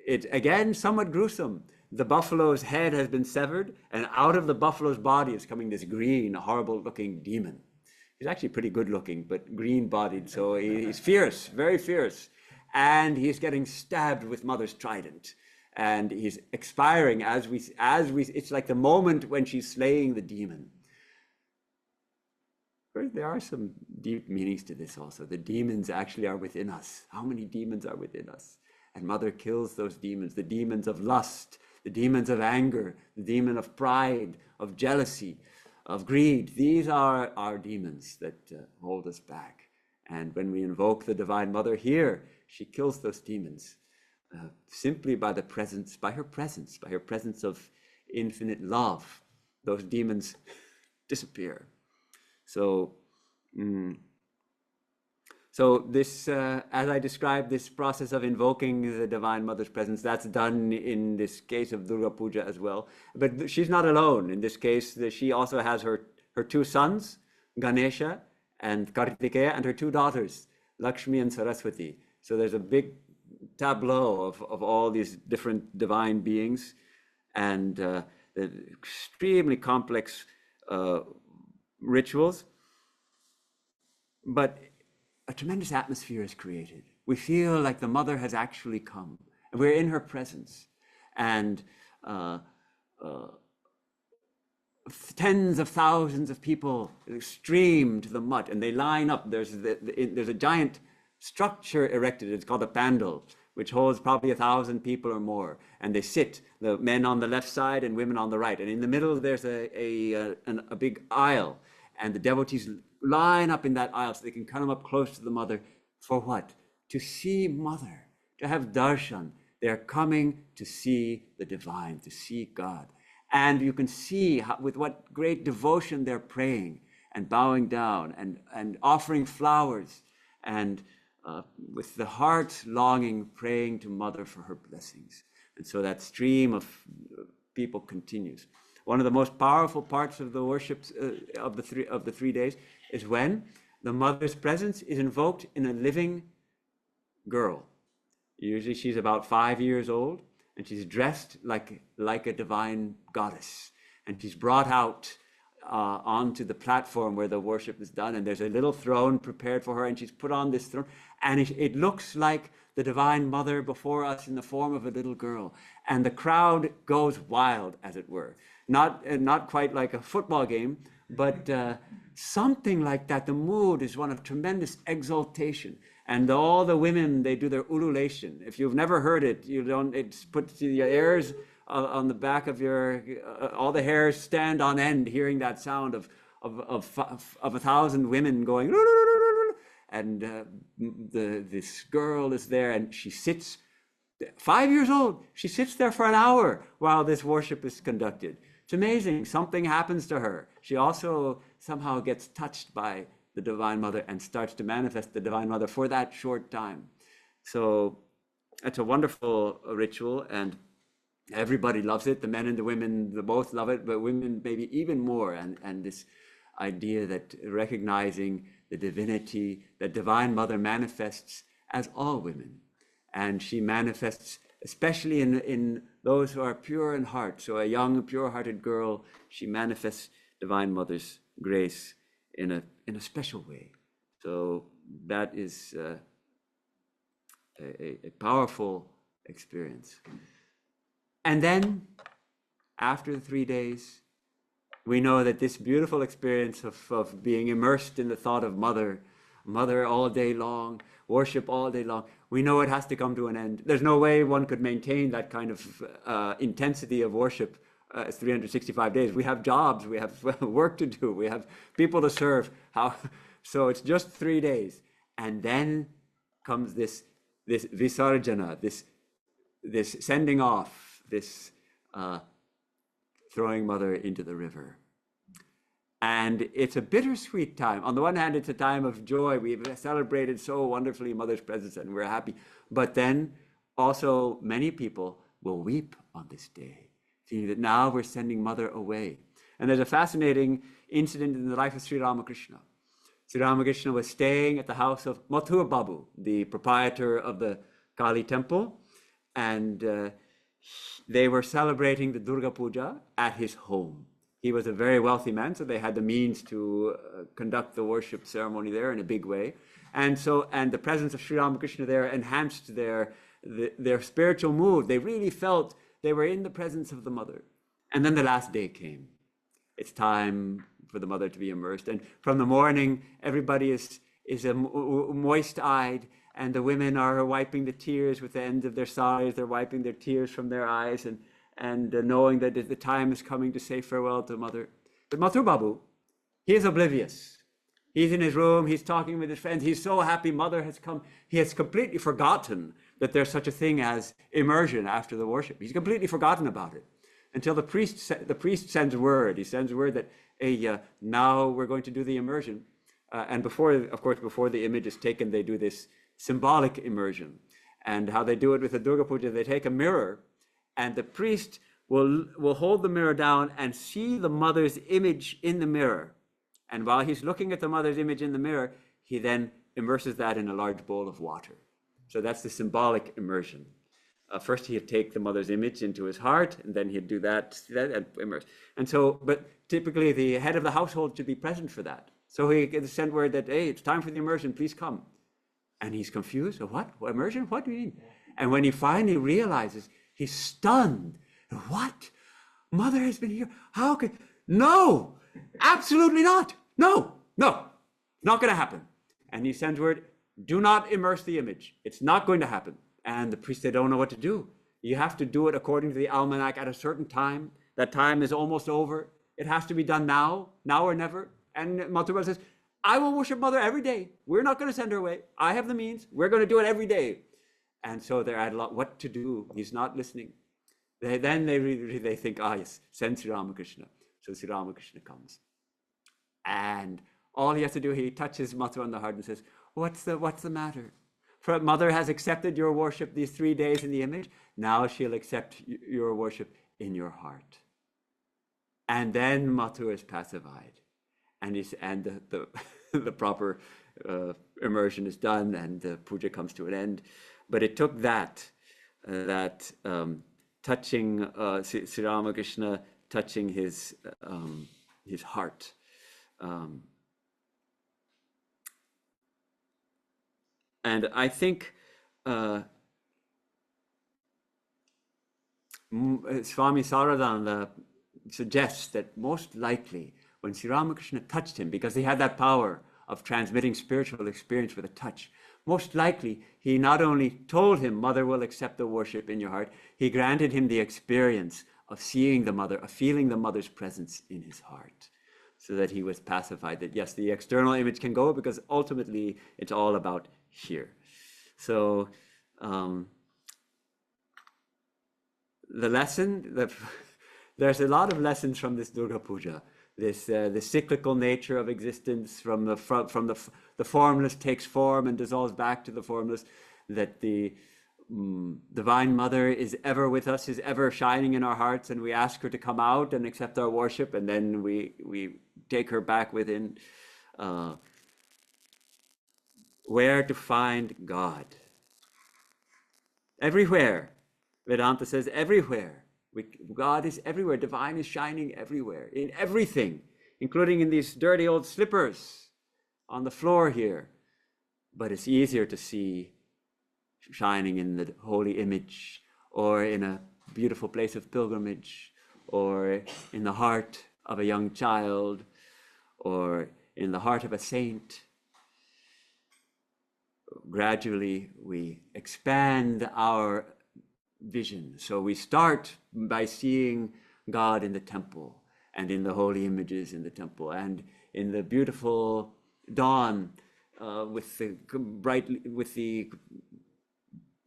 It's again somewhat gruesome. The buffalo's head has been severed, and out of the buffalo's body is coming this green, horrible-looking demon. He's actually pretty good-looking, but green-bodied, so he's fierce, very fierce. And he's getting stabbed with Mother's trident. And he's expiring as we, it's like the moment when she's slaying the demon. There are some deep meanings to this also. The demons actually are within us. How many demons are within us? And Mother kills those demons, the demons of lust, the demons of anger, the demon of pride, of jealousy, of greed. These are our demons that hold us back. And when we invoke the Divine Mother here, she kills those demons simply by her presence of infinite love. Those demons disappear. So, so this, as I described, this process of invoking the Divine Mother's presence, that's done in this case of Durga Puja as well. But she's not alone. In this case, she also has her two sons, Ganesha and Kartikeya, and her two daughters, Lakshmi and Saraswati. So there's a big tableau of all these different divine beings, and extremely complex rituals. But a tremendous atmosphere is created. We feel like the Mother has actually come, and we're in her presence. And tens of thousands of people stream to the mutt, and they line up. There's a giant structure erected. It's called a pandal, which holds probably 1,000 people or more. And they sit, the men on the left side and women on the right. And in the middle, there's a big aisle, and the devotees line up in that aisle so they can come up close to the Mother. For what? To see Mother, to have darshan. They're coming to see the divine, to see God. And you can see with what great devotion they're praying and bowing down and offering flowers, and with the heart longing, praying to Mother for her blessings. And so that stream of people continues. One of the most powerful parts of the worships of the 3 days is when the Mother's presence is invoked in a living girl. Usually she's about 5 years old, and she's dressed like a divine goddess. And she's brought out onto the platform where the worship is done, and there's a little throne prepared for her, and she's put on this throne, and it looks like the Divine Mother before us in the form of a little girl. And the crowd goes wild, as it were. Not quite like a football game, but something like that. The mood is one of tremendous exaltation. And all the women, they do their ululation. If you've never heard it, it's put your hairs on the back of your, all the hairs stand on end hearing that sound of 1,000 women going, and this girl is there, and she sits, 5 years old, she sits there for an hour while this worship is conducted. It's amazing. Something happens to her. She also somehow gets touched by the Divine Mother and starts to manifest the Divine Mother for that short time. So it's a wonderful ritual, and everybody loves it. The men and the women, they both love it, but women maybe even more. And this idea that recognizing the divinity, that Divine Mother manifests as all women. And she manifests especially in those who are pure in heart. So a young, pure-hearted girl, she manifests Divine Mother's grace in a special way. So that is a powerful experience. And then, after the 3 days, we know that this beautiful experience of being immersed in the thought of Mother all day long, worship all day long, we know it has to come to an end. There's no way one could maintain that kind of intensity of worship 365 days. We have jobs, we have work to do, we have people to serve. So it's just 3 days. And then comes this visarjana, this sending off, this throwing Mother into the river. And it's a bittersweet time. On the one hand, it's a time of joy. We've celebrated so wonderfully Mother's presence and we're happy. But then also many people will weep on this day, seeing that now we're sending Mother away. And there's a fascinating incident in the life of Sri Ramakrishna. Sri Ramakrishna was staying at the house of Mathur Babu, the proprietor of the Kali temple, and they were celebrating the Durga Puja at his home. He was a very wealthy man, so they had the means to conduct the worship ceremony there in a big way. And the presence of Sri Ramakrishna there enhanced their spiritual mood. They really felt they were in the presence of the Mother. And then the last day came. It's time for the Mother to be immersed. And from the morning, everybody is moist-eyed, and the women are wiping the tears with the ends of their saris. They're wiping their tears from their eyes, and knowing that the time is coming to say farewell to Mother. But Mathur Babu, he is oblivious. He's in his room, he's talking with his friends, he's so happy Mother has come. He has completely forgotten that there's such a thing as immersion after the worship. He's completely forgotten about it until the priest sends word. He sends word that, hey, now we're going to do the immersion. And before, of course, before the image is taken, they do this symbolic immersion. And how they do it with the Durga Puja, they take a mirror, and the priest will hold the mirror down and see the mother's image in the mirror. And while he's looking at the mother's image in the mirror, he then immerses that in a large bowl of water. So that's the symbolic immersion. First, he'd take the mother's image into his heart, and then he'd do that and immerse. And so, but typically the head of the household should be present for that. So he sent word that, hey, it's time for the immersion, please come. And he's confused. What? Immersion? What do you mean? And when he finally realizes, he's stunned. What? Mother has been here. How could? No, absolutely not. No, not going to happen. And he sends word, do not immerse the image. It's not going to happen. And the priest, they don't know what to do. You have to do it according to the almanac at a certain time. That time is almost over. It has to be done now or never. And Mathur says, I will worship Mother every day. We're not going to send her away. I have the means. We're going to do it every day. And so they're at a lot, what to do? He's not listening. They think, yes, send Sri Ramakrishna. So Sri Ramakrishna comes. And all he has to do, he touches Mathur on the heart and says, what's the matter? For Mother has accepted your worship these 3 days in the image. Now she'll accept your worship in your heart. And then Mathur is pacified. And the proper immersion is done, and the puja comes to an end. But it took that touching Sri Ramakrishna, touching his heart. And I think Swami Saradananda suggests that most likely when Sri Ramakrishna touched him, because he had that power of transmitting spiritual experience with a touch, most likely he not only told him, Mother will accept the worship in your heart, he granted him the experience of seeing the Mother, of feeling the Mother's presence in his heart, so that he was pacified that yes, the external image can go, because ultimately it's all about here. So the lesson, there's a lot of lessons from this Durga Puja. This the cyclical nature of existence, from the formless takes form and dissolves back to the formless, that the Divine Mother is ever with us, is ever shining in our hearts, and we ask her to come out and accept our worship, and then we take her back within. Where to find God? Everywhere. Vedanta says everywhere. God is everywhere. Divine is shining everywhere, in everything, including in these dirty old slippers on the floor here. But it's easier to see shining in the holy image, or in a beautiful place of pilgrimage, or in the heart of a young child, or in the heart of a saint. Gradually, we expand our vision. So we start by seeing God in the temple, and in the holy images in the temple, and in the beautiful dawn with the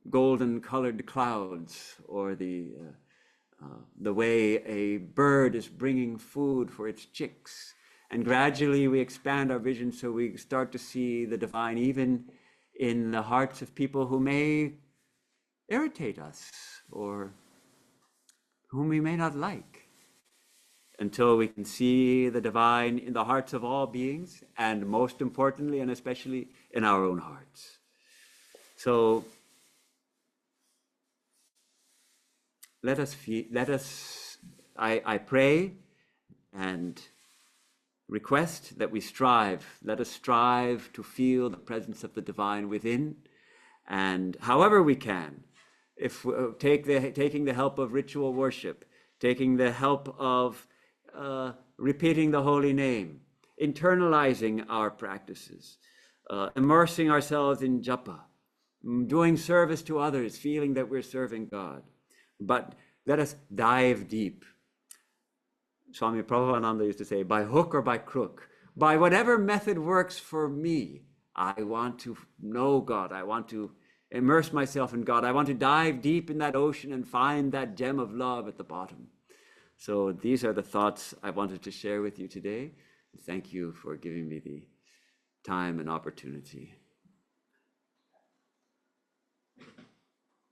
golden colored clouds, or the way a bird is bringing food for its chicks. And gradually we expand our vision, so we start to see the divine even in the hearts of people who may irritate us, or whom we may not like, until we can see the divine in the hearts of all beings, and most importantly and especially in our own hearts. So I pray and request that we let us strive to feel the presence of the divine within, and however we can, if taking the help of ritual worship, taking the help of repeating the holy name, internalizing our practices, immersing ourselves in japa, doing service to others, feeling that we're serving God. But Let us dive deep. Swami Prabhupada used to say, by hook or by crook, by whatever method works for me, I want to know God. I want to immerse myself in God. I want to dive deep in that ocean and find that gem of love at the bottom. So these are the thoughts I wanted to share with you today. Thank you for giving me the time and opportunity.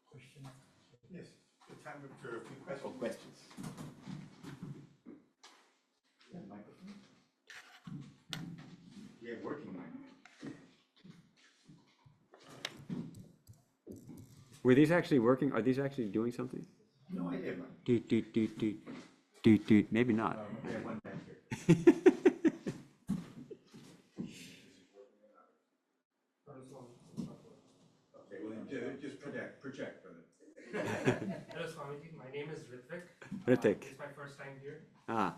Questions? Yes, the time for a few questions. Yeah, microphone. We have working mic. Were these actually working? Are these actually doing something? No idea, man. Doot, doot, doot, doot. Doot, doot. Maybe not. We have one man here. Okay, well, then just project, brother. Hello, Swamiji. My name is Ritvik. Ritik. It's my first time here. Ah,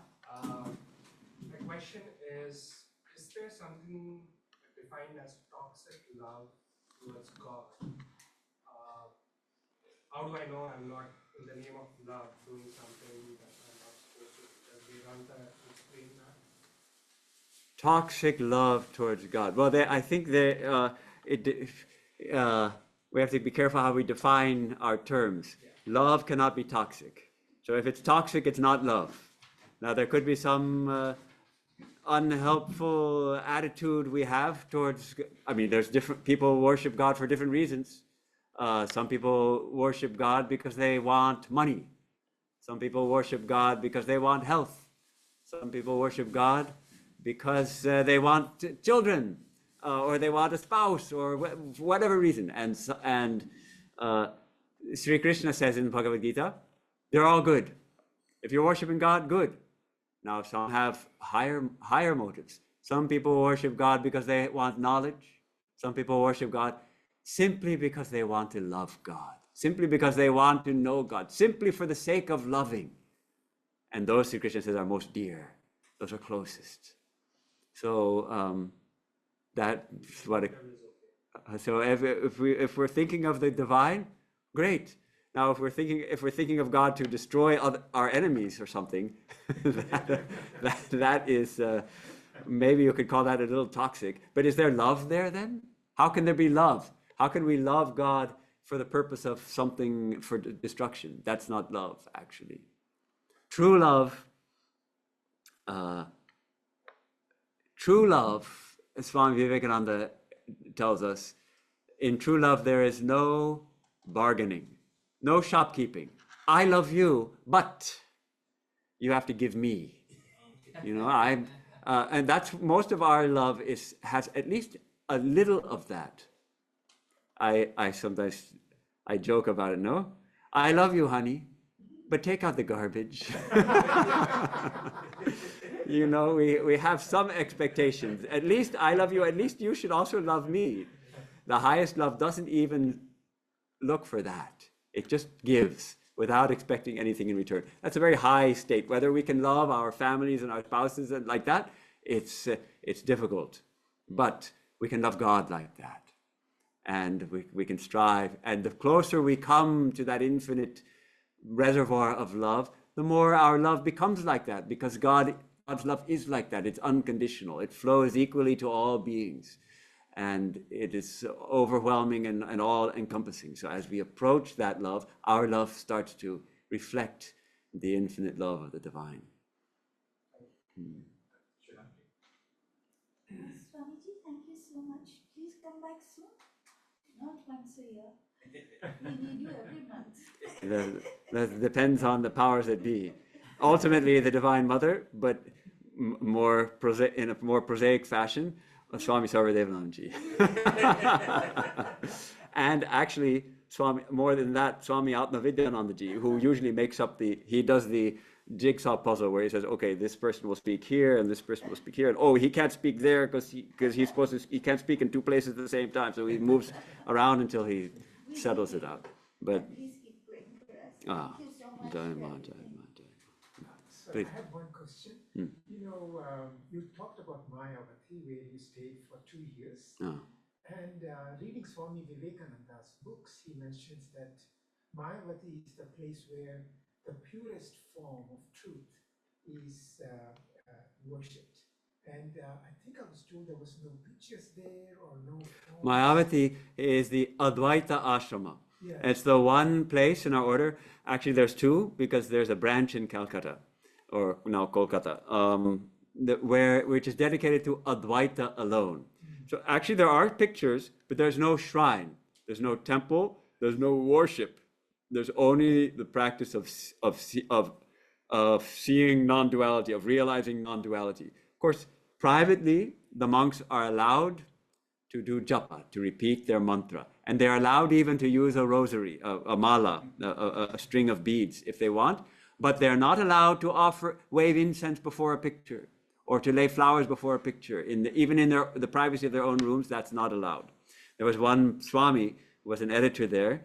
My question is there something defined as toxic love towards God? How do I know I'm not, in the name of love, doing something that I'm not supposed to? Does Vedanta explain that? toxic love towards God. Well, I think we have to be careful how we define our terms. Love cannot be toxic. So if it's toxic, it's not love. Now, there could be some unhelpful attitude we have towards, I mean, there's different people worship God for different reasons. Some people worship God because they want money. Some people worship God because they want health. Some people worship God because they want children, or they want a spouse, or for whatever reason. And Sri Krishna says in Bhagavad Gita, they're all good. If you're worshiping God, good. Now, some have higher motives. Some people worship God because they want knowledge. Some people worship God simply because they want to love God, simply because they want to know God, simply for the sake of loving. And those, Sri Krishna says, are most dear. Those are closest. So that's what it, so if we're thinking of the divine, great. Now, if we're thinking of God to destroy our enemies or something, that is maybe you could call that a little toxic. But is there love there then? How can there be love? How can we love God for the purpose of something for destruction? That's not love, actually. True love, as Swami Vivekananda tells us, in true love there is no bargaining, no shopkeeping. I love you, but you have to give me. You know, and that's most of our love has at least a little of that. I sometimes joke about it. No, I love you, honey, but take out the garbage. You know, we have some expectations. At least I love you. At least you should also love me. The highest love doesn't even look for that. It just gives without expecting anything in return. That's a very high state. Whether we can love our families and our spouses and like that, it's difficult. But we can love God like that. And we can strive. And the closer we come to that infinite reservoir of love, the more our love becomes like that, because God's love is like that. It's unconditional. It flows equally to all beings. And it is overwhelming and all-encompassing. So as we approach that love, our love starts to reflect the infinite love of the divine. Swamiji, thank you so much. Please come back soon. Not once a year. We need you every month. That depends on the powers that be. Ultimately, the Divine Mother, but in a more prosaic fashion, Swami Sarvadevanandaji. And actually, more than that, Swami Atmavidyanandaji, who usually he does the jigsaw puzzle where he says, okay, this person will speak here and this person will speak here, and oh, he can't speak there because he can't speak in two places at the same time, so he moves around until he settles it out. But Please keep praying for us. Thank you so much. for everything. So Please. I have one question. Hmm. You know, you talked about Mayavati, where you stayed for 2 years. Oh. And reading Swami Vivekananda's books, he mentions that Mayavati is the place where the purest form of truth is worshipped. And I think I was told there was no pictures there or no forms. Mayavati is the Advaita Ashrama. Yeah. It's the one place in our order. Actually, there's two because there's a branch in Calcutta, or now Kolkata, which is dedicated to Advaita alone. So actually, there are pictures, but there's no shrine, there's no temple, there's no worship. There's only the practice of seeing non-duality, of realizing non-duality. Of course, privately, the monks are allowed to do japa, to repeat their mantra. And they're allowed even to use a rosary, a mala, a string of beads if they want, but they're not allowed to wave incense before a picture or to lay flowers before a picture. Even in the privacy of their own rooms, that's not allowed. There was one Swami who was an editor there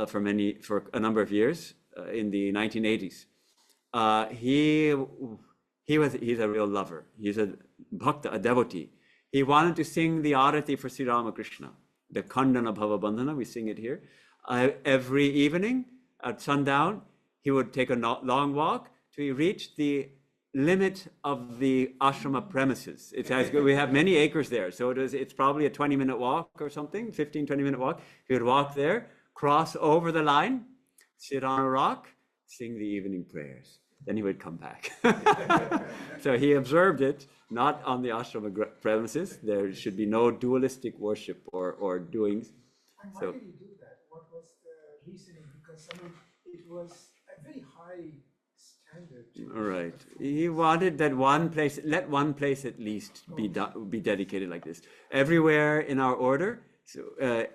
for a number of years in the 1980s. He's a real lover. He's a bhakta, a devotee. He wanted to sing the arati for Sri Ramakrishna, the Khandana Bhava Bandhana, we sing it here. Every evening at sundown, he would take a long walk to reach the limit of the ashrama premises. We have many acres there, so it's probably a 20-minute walk or something, 20-minute walk. He would walk there, cross over the line, sit on a rock, sing the evening prayers. Then he would come back. So he observed it, not on the ashrama premises. There should be no dualistic worship or doings. And why So, did he do that? What was the reasoning? Because I mean, it was a very high standard. right. He wanted that let one place at least be dedicated like this. Everywhere in our order, so,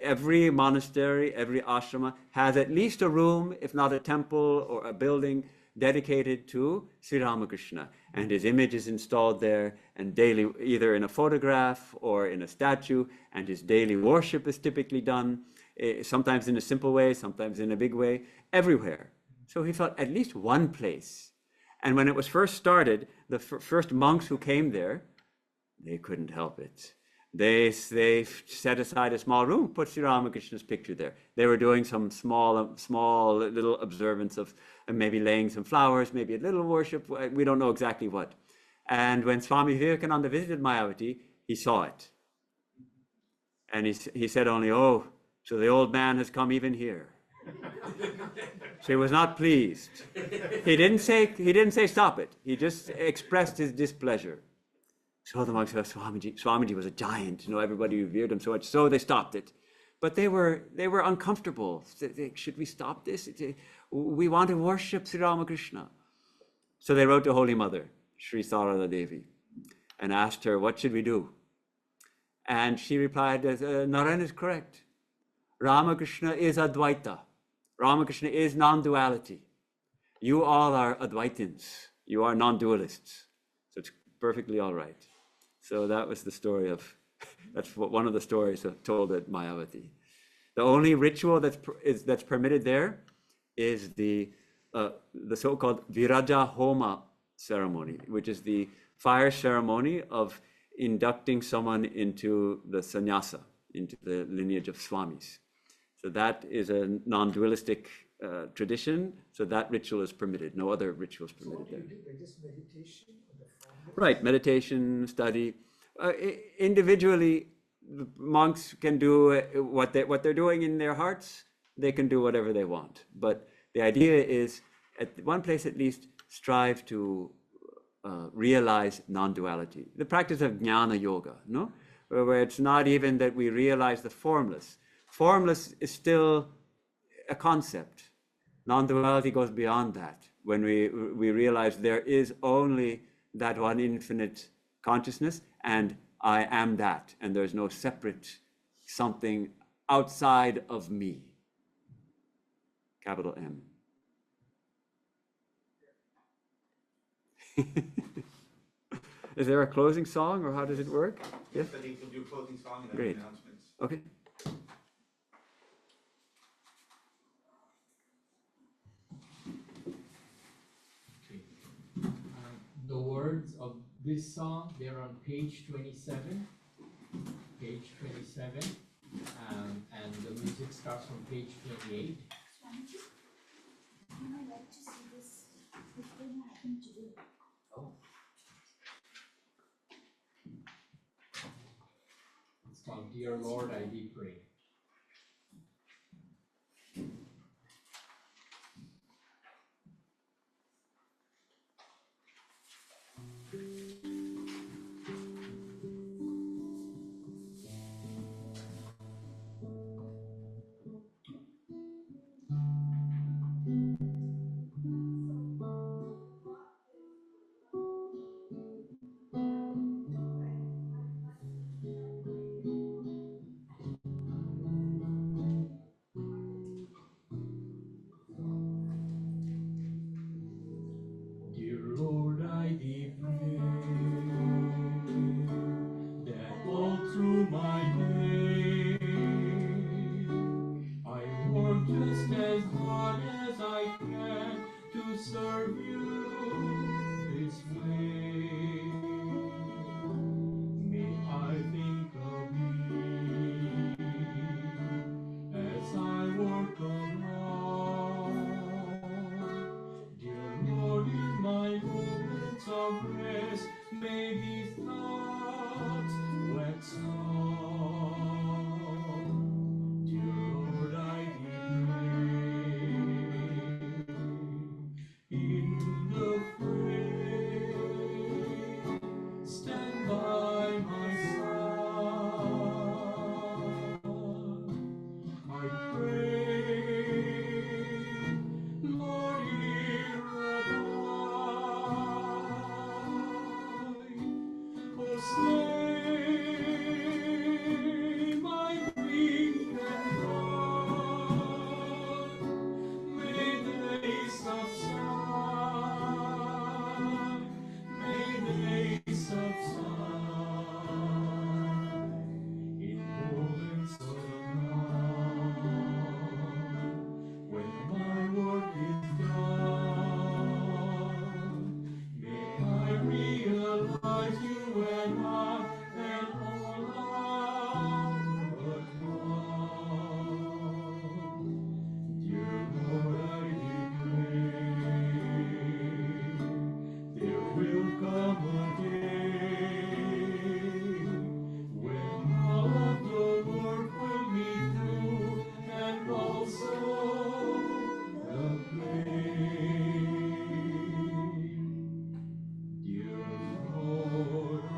every monastery, every ashrama has at least a room, if not a temple or a building, dedicated to Sri Ramakrishna, and his image is installed there, and daily, either in a photograph or in a statue, and his daily worship is typically done, sometimes in a simple way, sometimes in a big way, everywhere. So he thought at least one place. And when it was first started, the first monks who came there, they couldn't help it. They set aside a small room, put Sri Ramakrishna's picture there. They were doing some small little observance of maybe laying some flowers, maybe a little worship, we don't know exactly what. And when Swami Vivekananda visited Mayavati, he saw it. And he said only, "Oh, so the old man has come even here." So he was not pleased. He didn't say stop it. He just expressed his displeasure. So the monks said, Swamiji was a giant, everybody revered him so much, so they stopped it. But they were uncomfortable. Should we stop this? We want to worship Sri Ramakrishna. So they wrote to Holy Mother, Sri Sarada Devi, and asked her, what should we do? And she replied, Narayan is correct. Ramakrishna is Advaita. Ramakrishna is non-duality. You all are Advaitins. You are non-dualists. So it's perfectly all right. So that was the story that's one of the stories told at Mayavati. The only ritual that's permitted there is the so-called Viraja Homa ceremony, which is the fire ceremony of inducting someone into the sannyasa, into the lineage of swamis. So that is a non-dualistic tradition, so that ritual is permitted. No other ritual is permitted there. So what do you do? Just meditation on the formless? Right, meditation, study. Individually, the monks can do what they're doing in their hearts. They can do whatever they want. But the idea is, at one place at least, strive to realize non-duality. The practice of jnana yoga, no? Where it's not even that we realize the formless. Formless is still a concept. Non-duality goes beyond that. When we realize there is only that one infinite consciousness, and I am that, and there's no separate something outside of me. Capital M. Is there a closing song, or how does it work? Yes, I think we'll do a closing song and then Great. announcements. Okay. The words of this song, they're on page 27. Page 27. And the music starts from page 28. Swamiji, I like to see this nothing to do. Oh. It's called Dear Lord, I Thee Pray. Dear Lord, I thee pray that all through my day I work just as hard as I can to serve you this way. May I think of thee as I work along. Dear Lord, in my moments of rest, may these thoughts wax on. Dear Lord, I thee pray. In the fray, stand by my side. I pray, Lord, hear I. Oh, slay my grief and wrath. May they subside. May they subside in moments of calm. When my work is done, may I realize you and I and all are but one. Dear Lord, I declare, there will come a day when all of the work will be through, and also the play. Dear Lord, I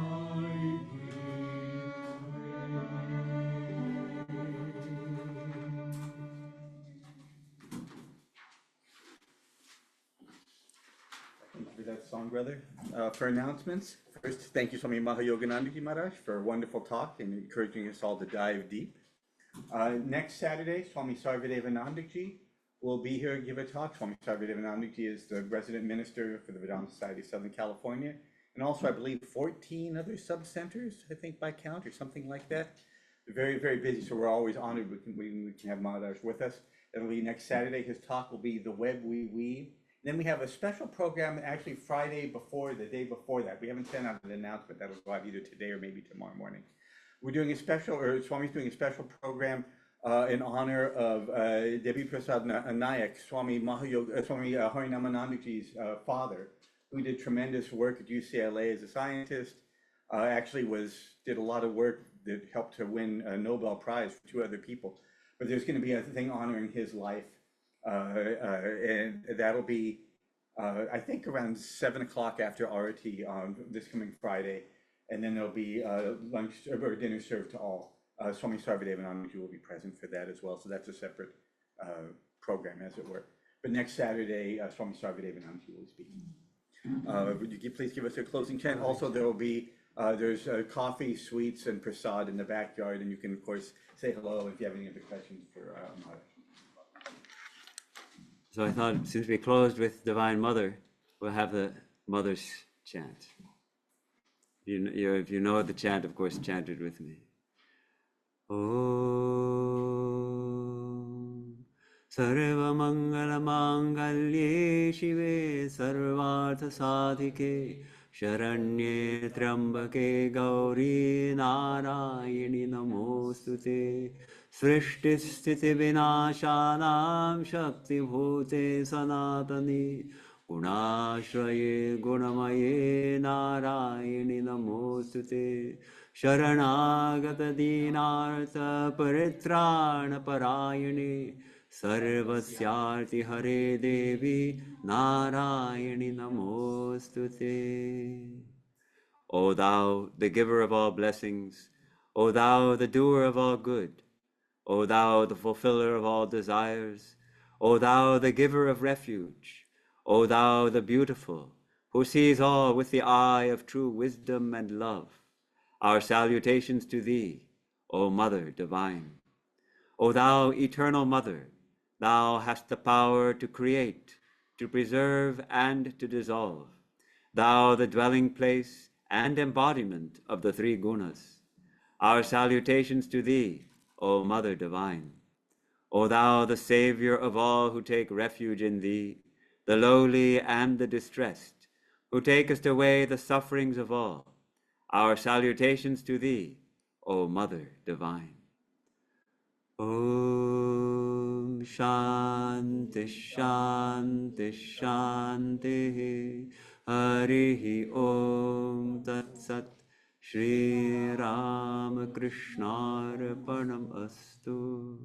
Thank you for that song, brother. For announcements, first, thank you, Swami Mahayogananda Maharaj, for a wonderful talk and encouraging us all to dive deep. Next Saturday, Swami Sarvadevanandji will be here and give a talk. Swami Sarvadevanandji is the resident minister for the Vedanta Society of Southern California, and also, I believe, 14 other sub-centers, I think, by count, or something like that. They're very, very busy, so we're always honored we can have Maharaj with us. It'll be next Saturday. His talk will be The Web We Weave. Then we have a special program actually Friday before, the day before that. We haven't sent out an announcement. That'll go out either today or maybe tomorrow morning. We're doing a special, or Swami's doing a special program in honor of Devi Prasad Nayak, Swami Harinamanandaji's father, who did tremendous work at UCLA as a scientist. Actually did a lot of work that helped to win a Nobel Prize for two other people. But there's going to be a thing honoring his life. And that'll be, I think, around 7 o'clock after Arati on this coming Friday, and then there'll be lunch or dinner served to all. Swami Sarvadevanandji will be present for that as well, so that's a separate program, as it were. But next Saturday, Swami Sarvadevanandji will be speaking. Would you please give us a closing chant? Also, there will be there's coffee, sweets, and prasad in the backyard, and you can, of course, say hello if you have any other questions for Maharaj. So I thought, since we closed with Divine Mother, we'll have the Mother's chant. If you know the chant, of course, chant it with me. Om Sarva Mangala Mangalye Shive Sarvartha Sadhike Sharanye Trambake Gauri Narayani Namostute Srishti Sthiti Vinashanam Shakti Bhute Sanatani Gunashraye Gunamaye Narayani Namostute Sharanagata Dinartha Paritrana Parayani Sarvasyarti Hare Devi Narayani Namostute. O thou, the giver of all blessings, O thou, the doer of all good, O thou, the fulfiller of all desires, O thou, the giver of refuge, O thou, the beautiful, who sees all with the eye of true wisdom and love, our salutations to thee, O Mother divine. O thou, eternal Mother, thou hast the power to create, to preserve, and to dissolve. Thou, the dwelling place and embodiment of the three gunas. Our salutations to thee, O Mother divine. O thou, the Savior of all who take refuge in thee, the lowly and the distressed, who takest away the sufferings of all. Our salutations to thee, O Mother divine. Om Shanti Shanti Shanti Harihi Om Tat Sat Shri Ram Krishna Arpanam Astu.